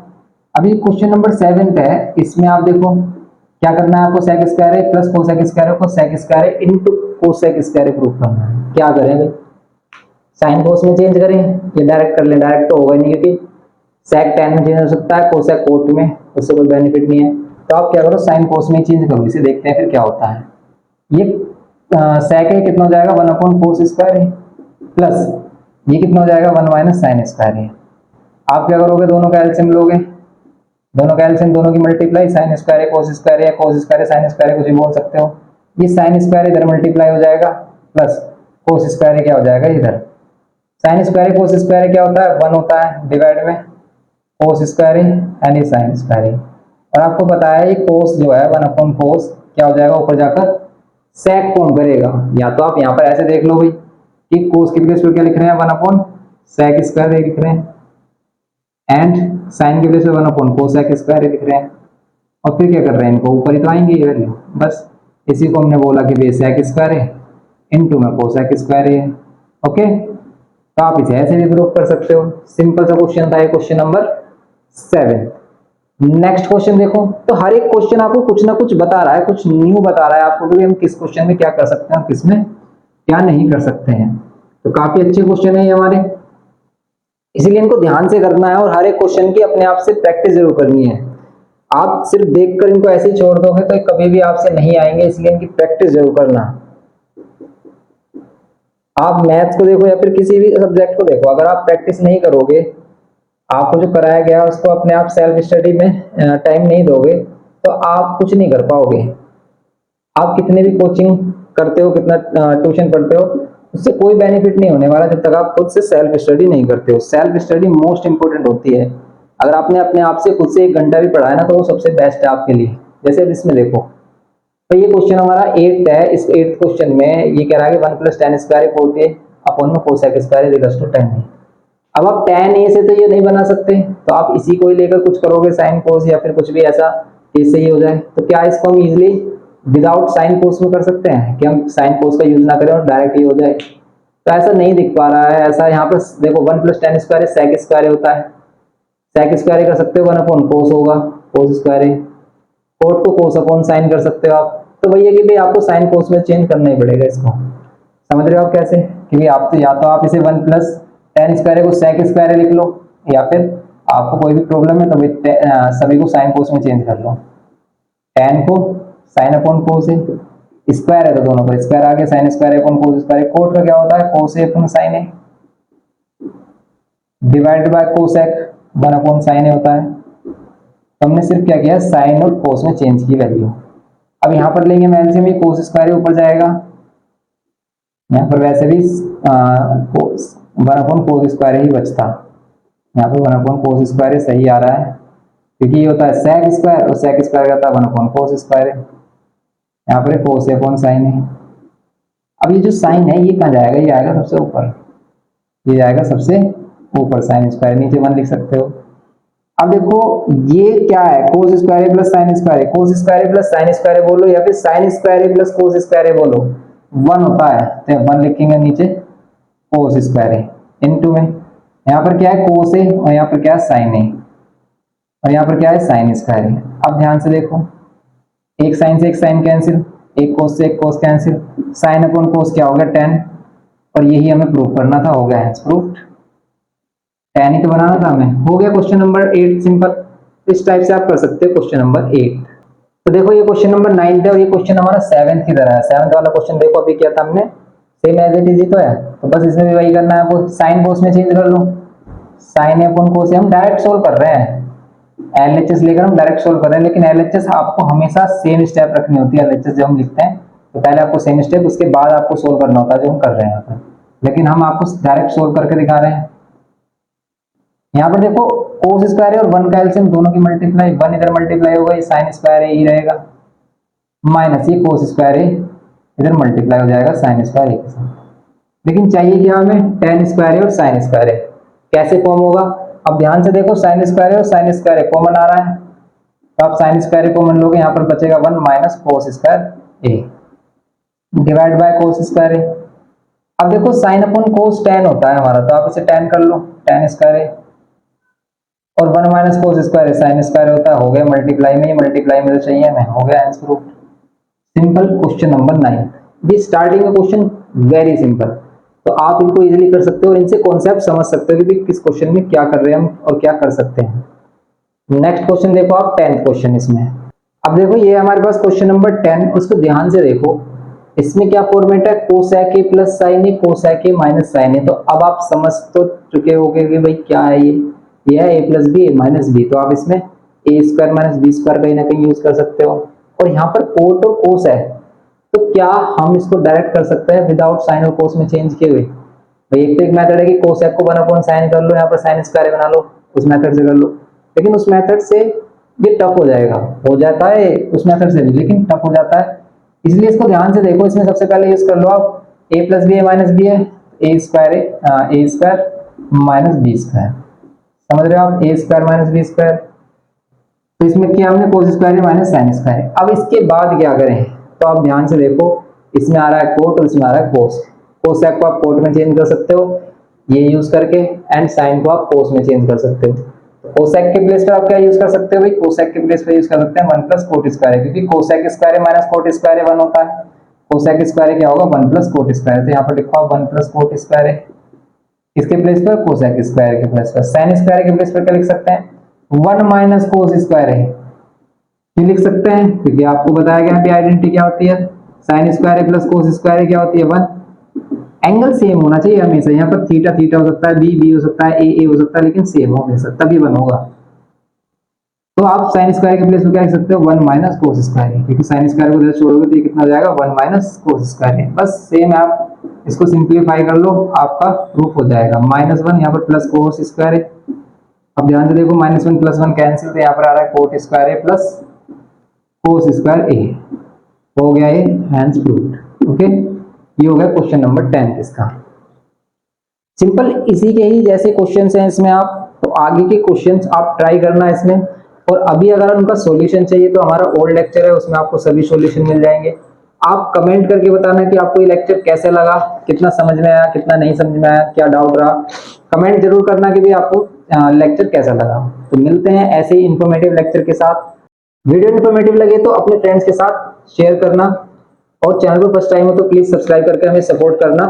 अभी क्वेश्चन नंबर 7 है, इसमें आप देखो क्या करना है आपको, sec स्क्वायर है प्लस कोसेक स्क्वायर को sec स्क्वायर है इनटू कोसेक स्क्वायर प्रूफ करना है। क्या करें भाई, साइन कोस में चेंज करें, ये डायरेक्ट कर लें, डायरेक्ट तो होगा नहीं क्योंकि sec tan में चेंज हो सकता है, कोसेक कोट में, उससे कोई बेनिफिट नहीं है। तो आप क्या करो, साइन कोस में चेंज करो, इसे देखते हैं फिर क्या होता है। ये sec है, कितना हो जाएगा, 1 अपॉन कोस स्क्वायर है, प्लस ये कितना हो जाएगा, 1 माइनस साइन स्क्वायर है। आप क्या करोगे, दोनों का एलसीएम लोगे, दोनों का एलसीएम, दोनों की मल्टीप्लाई, साइन स्क्वायर है कोस स्क्वायर है, या कोस स्क्वायर है साइन स्क्वायर है, कुछ भी बोल सकते हो। ये साइन स्क्वायर इधर मल्टीप्लाई हो जाएगा, प्लस कोस स्क्वायर क्या हो जाएगा इधर, साइन स्क्वायर कोस स्क्वायर क्या होता है, 1 होता है, डिवाइड में कोस स्क्वायर है एंड ये साइन स्क्वायर है। और आपको पता है ये कोस जो है 1 अपॉन कोस क्या हो जाएगा, ऊपर जाकर sec फॉर्म करेगा। या तो आप यहाँ पर ऐसे देख लो भाई कि कोस के प्लेस पर क्या लिख रहे हैं, 1 अपॉन sec स्क्वायर लिख रहे हैं, एंड साइन के प्लेस पे 1 अपॉन कोसेक स्क्वायर लिख रहे हैं, और फिर क्या कर रहे हैं, इनको ऊपर ही तो आएंगे ये वैल्यू, बस इसी को हमने बोला कि बेसेक स्क्वायर है इनटू में कोसेक स्क्वायर है। ओके, तो आप इसे ऐसे भी प्रूव कर सकते हो, सिंपल सा क्वेश्चन था ये, क्वेश्चन नंबर 7। नेक्स्ट क्वेश्चन देखो, तो हर एक क्वेश्चन आपको कुछ ना कुछ बता रहा है, कुछ न्यू बता रहा है आपको कि हम किस क्वेश्चन में क्या कर सकते हैं और किस में क्या नहीं कर सकते हैं। तो काफी अच्छे क्वेश्चन है ये हमारे, इसीलिए इनको ध्यान से करना है और हर एक क्वेश्चन की अपने आप से प्रैक्टिस जरूर करनी है। आप सिर्फ देखकर इनको ऐसे ही छोड़ दोगे तो कभी भी आपसे नहीं आएंगे, इसलिए इनकी प्रैक्टिस जरूर करना। आप मैथ्स को देखो या फिर किसी भी सब्जेक्ट को देखो, अगर आप प्रैक्टिस नहीं करोगे, आपको जो कराया गया है उसको अपने आप सेल्फ स्टडी में टाइम नहीं दोगे, तो आप कुछ नहीं कर पाओगे। आप कितने भी कोचिंग करते हो, कितना ट्यूशन पढ़ते हो, उससे कोई बेनिफिट नहीं होने वाला जब तक आप खुद से सेल्फ स्टडी नहीं करते हो। सेल्फ स्टडी मोस्ट इंपोर्टेंट होती है। अगर आपने अपने आप से खुद से 1 घंटा भी पढ़ा है ना, तो वो सबसे बेस्ट है आपके लिए। जैसे अब इसमें देखो, तो ये क्वेश्चन हमारा 8 है। इस 8th क्वेश्चन में ये कह रहा है कि 1 + tan स्क्वायर 40 अपॉन में cosec square is equal to 10 है। अब आप tan a से तो ये नहीं बना सकते, तो आप इसी को ही लेकर कुछ करोगे, साइन कोस या फिर कुछ भी ऐसा, इससे ही हो जाए। तो क्या इसको हम इजिली विदाउट साइन कोस में कर सकते हैं कि हम साइन कोस का यूज ना करें और डायरेक्ट ही हो जाए? तो ऐसा नहीं दिख पा रहा है। ऐसा यहाँ पर देखो 1 + tan स्क्वायर सेक स्क्वायर होता है, सेक स्क्वायर कर सकते हो, 1 अपॉन कोस होगा, कोस स्क्वायर। कोट को कोस अपॉन साइन कर सकते हो आप। तो वही है कि भाई आपको साइन कोस में चेंज करना ही पड़ेगा इसको। समझ रहे हो आप कैसे? कि भाई आप तो या तो आप इसे 1 + tan स्क्वायर को सेक स्क्वायर लिख लो, या फिर आपको कोई भी प्रॉब्लम है तो भाई सभी को साइन कोस में चेंज कर लो। tan को साइन अपॉन कोस है, स्क्वायर है तो दोनों पर स्क्वायर आ गया, sine square upon cos square. Cot का क्या होता है? कोस अपॉन साइन है divided by cosec 1 upon sine होता है। तो हमने सिर्फ क्या किया, साइन और कोस में चेंज की वैल्यू। अब यहाँ पर लेंगे हम एलसीएम, कोस स्क्वायर ऊपर जाएगा, यहाँ पर वैसे भी 1 अपॉन कोस स्क्वायर ही बचता। यहाँ पर 1 अपॉन कोस स्क्वायर सही आ रहा है, क्योंकि ये होता है सेक स्क्वायर और सेक स्क्वायर का 1 अपॉन कोस स्क्वायर है। यहाँ पर कोस अपॉन साइन है। अब ये जो साइन है ये कहाँ जाएगा? ये आएगा सबसे ऊपर, ये जाएगा सबसे ऊपर, साइन स्क्वायर नीचे 1 लिख सकते हो। अब देखो ये क्या है, cos square plus sine square, cos square plus sine square बोलो या फिर sign square plus cos square बोलो, 1 होता है तो 1 लिखेंगे, नीचे कोस स्क्वायर इनटू में यहाँ पर क्या है, कोस है, और यहाँ पर क्या है, साइन है, और यहाँ पर क्या है, साइन स्क्वायर है। अब ध्यान से देखो, एक साइन से एक साइन कैंसिल, एक कोस से एक कोस कैंसिल, साइन अपॉन कोस क्या हो गया, 10, और यही हमें प्रूव करना था, हो गया है प्रूफ। 10 ही तो बनाना था हमें, हो गया क्वेश्चन नंबर 8 सिंपल। इस टाइप से आप कर सकते हो क्वेश्चन नंबर 8। तो देखो ये क्वेश्चन नंबर 9 है और ये क्वेश्चन हमारा 7th की तरह है। 7th वाला क्वेश्चन देखो अभी क्या था हमने, सेम एज इट इज ही तो है, तो बस इसमें भी वही करना है आपको, साइन कोस में चेंज कर लो, साइन अपॉन कोस हम डायरेक्ट सोल्व कर रहे हैं, एलएचएस लेकर हम डायरेक्ट सोल्व कर रहे हैं, लेकिन एलएचएस आपको हमेशा सेम स्टेप रखनी होती है। एलएचएस जब हम लिखते हैं तो पहले आपको सेम स्टेप, उसके बाद आपको सोल्व करना होता है जो हम कर रहे हैं यहाँ पर, लेकिन हम आपको डायरेक्ट सोल्व करके दिखा रहे हैं। यहाँ पर देखो कोस स्क्वायर और 1 का एलसीएम दोनों की मल्टीप्लाई, 1 इधर मल्टीप्लाई होगा, ये साइन स्क्वायर है ही रहेगा, माइनस ये कोस स्क्वायर है इधर मल्टीप्लाई हो जाएगा साइन स्क्वायर के साथ। लेकिन चाहिए क्या हमें, tan स्क्वायर और साइन स्क्वायर है, कैसे फॉर्म होगा? अब ध्यान से देखो, साइन स्क्वायर और साइन स्क्वायर कॉमन आ रहा है, तो आप साइन स्क्वायर कॉमन लोगे, यहाँ पर बचेगा 1 minus cos square a divide by cos square a. अब देखो साइन अपॉन कोस tan होता है हमारा, तो आप इसे tan कर लो, tan स्क्वायर ए, और 1 minus cos square sine square होता है, हो गया मल्टीप्लाई में, मल्टीप्लाई में तो चाहिए हमें, हो गया answer proof. Simple question number 9। ये स्टार्टिंग का क्वेश्चन वेरी सिंपल, तो आप इनको इजीली कर सकते हो और इनसे कॉन्सेप्ट समझ सकते हो कि किस क्वेश्चन में क्या कर रहे हैं हम और क्या कर सकते हैं। नेक्स्ट क्वेश्चन देखो आप, 10th क्वेश्चन इसमें। अब देखो ये हमारे पास क्वेश्चन नंबर 10, उसको ध्यान से देखो, इसमें क्या फॉर्मेट है, cosec a plus sine a, cosec a minus sine a. तो अब आप समझ तो चुके होंगे कि भाई क्या है ये है ए प्लस बी ए माइनस बी, तो आप इसमें a square minus B square कहीं ना कहीं यूज कर सकते हो। और यहाँ पर कोट और कोस है, तो क्या हम इसको डायरेक्ट कर सकते हैं विदाउट साइन और कोस में चेंज किए हुए? भाई एक तो एक मेथड है कि कोसेक को 1 अपॉन साइन कर लो, यहाँ पर साइन स्क्वायर बना लो, उस मेथड से कर लो, लेकिन उस मेथड से ये टफ हो जाएगा, हो जाता है उस मेथड से भी, लेकिन टफ हो जाता है, इसलिए इसको ध्यान से देखो। इसमें सबसे पहले यूज कर लो आप ए प्लस बी ए माइनस बी है, ए स्क्वायर माइनस बी स्क्वायर, समझ रहे हो आप, ए स्क्वायर माइनस बी स्क्वायर। तो इसमें किया हमने cos square minus sine square. अब इसके बाद क्या करें, तो आप ध्यान से देखो, इसमें आ रहा है कोट और इसमें आ रहा है कोस, कोसेक को आप कोट में चेंज कर सकते हो ये यूज करके, एंड साइन को आप कोस में चेंज कर सकते हो। कोसेक के प्लेस पे आप क्या यूज कर सकते हो भाई, कोसेक के प्लेस पे यूज कर सकते हैं 1 प्लस कोट स्क्वायर, क्योंकि cosec square minus cot square 1 होता है, कोसेक स्क्वायर क्या होगा 1 प्लस कोट स्क्वायर, तो यहाँ पर लिखो आप 1 प्लस कोट स्क्वायर है, इसके प्लेस पर कोसेक स्क्वायर के प्लेस पर, साइन स्क्वायर के प्लेस पर क्या लिख सकते हैं 1 माइनस कोस स्क्वायर है, क्यों लिख सकते हैं? क्योंकि आपको बताया गया है आइडेंटिटी क्या होती है, sine square A plus cos square ए क्या होती है 1। एंगल सेम होना चाहिए हमेशा, यहाँ पर थीटा थीटा हो सकता है, बी बी हो सकता है, ए ए हो सकता है, लेकिन सेम हो हमेशा तभी वन होगा। तो आप साइन स्क्वायर के प्लेस में क्या लिख सकते हो 1 माइनस कोस स्क्वायर है, क्योंकि साइन स्क्वायर को इधर छोड़ोगे तो ये कितना हो जाएगा 1 माइनस कोस स्क्वायर है। बस सेम आप इसको सिंप्लीफाई कर लो, आपका प्रूफ हो जाएगा। -1 यहाँ पर प्लस कोस स्क्वायर है। अब ध्यान से देखो -1 + 1 कैंसिल, तो यहाँ पर आ रहा है कोट स्क्वायर है प्लस कोस स्क्वायर ए, हो गया ये हैंस प्रूव्ड। ओके, ये हो गया क्वेश्चन नंबर 10 इसका। सिंपल इसी के ही जैसे क्वेश्चंस हैं इसमें, आप तो आगे के क्वेश्चंस आप ट्राई करना इसमें। और अभी अगर उनका सॉल्यूशन चाहिए तो हमारा ओल्ड लेक्चर है, उसमें आपको सभी सॉल्यूशन मिल जाएंगे। आप कमेंट करके बताना कि आपको ये लेक्चर कैसे लगा, कितना समझ में आया, कितना नहीं समझ में आया, क्या डाउट रहा। कमेंट जरूर करना कि भी आपको लेक्चर कैसा लगा। तो मिलते हैं ऐसे ही इंफॉर्मेटिव लेक्चर के साथ। वीडियो इंफॉर्मेटिव लगे तो अपने फ्रेंड्स के साथ शेयर करना, और चैनल पर फर्स्ट टाइम हो तो प्लीज सब्सक्राइब करके हमें सपोर्ट करना।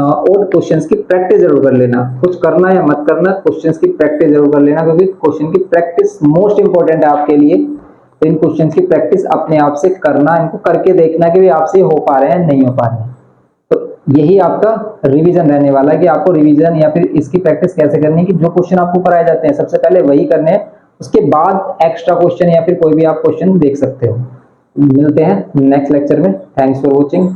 और क्वेश्चंस की प्रैक्टिस जरूर कर लेना, कुछ करना या मत करना, क्वेश्चंस की प्रैक्टिस जरूर कर लेना, क्योंकि क्वेश्चन की प्रैक्टिस मोस्ट इंपॉर्टेंट है आपके लिए। तो इन क्वेश्चंस की प्रैक्टिस अपने आप से करना, इनको करके देखना कि भी आपसे हो पा रहे हैं नहीं हो पा रहे हैं। तो यही आपका रिवीजन रहने वाला है कि आपको रिवीजन या फिर इसकी प्रैक्टिस कैसे करनी है, कि जो क्वेश्चन आपको कराए जाते हैं सबसे पहले वही करने हैं, उसके बाद एक्स्ट्रा क्वेश्चन या फिर कोई भी आप क्वेश्चन देख सकते हो। मिलते हैं नेक्स्ट लेक्चर में। Thanks for watching.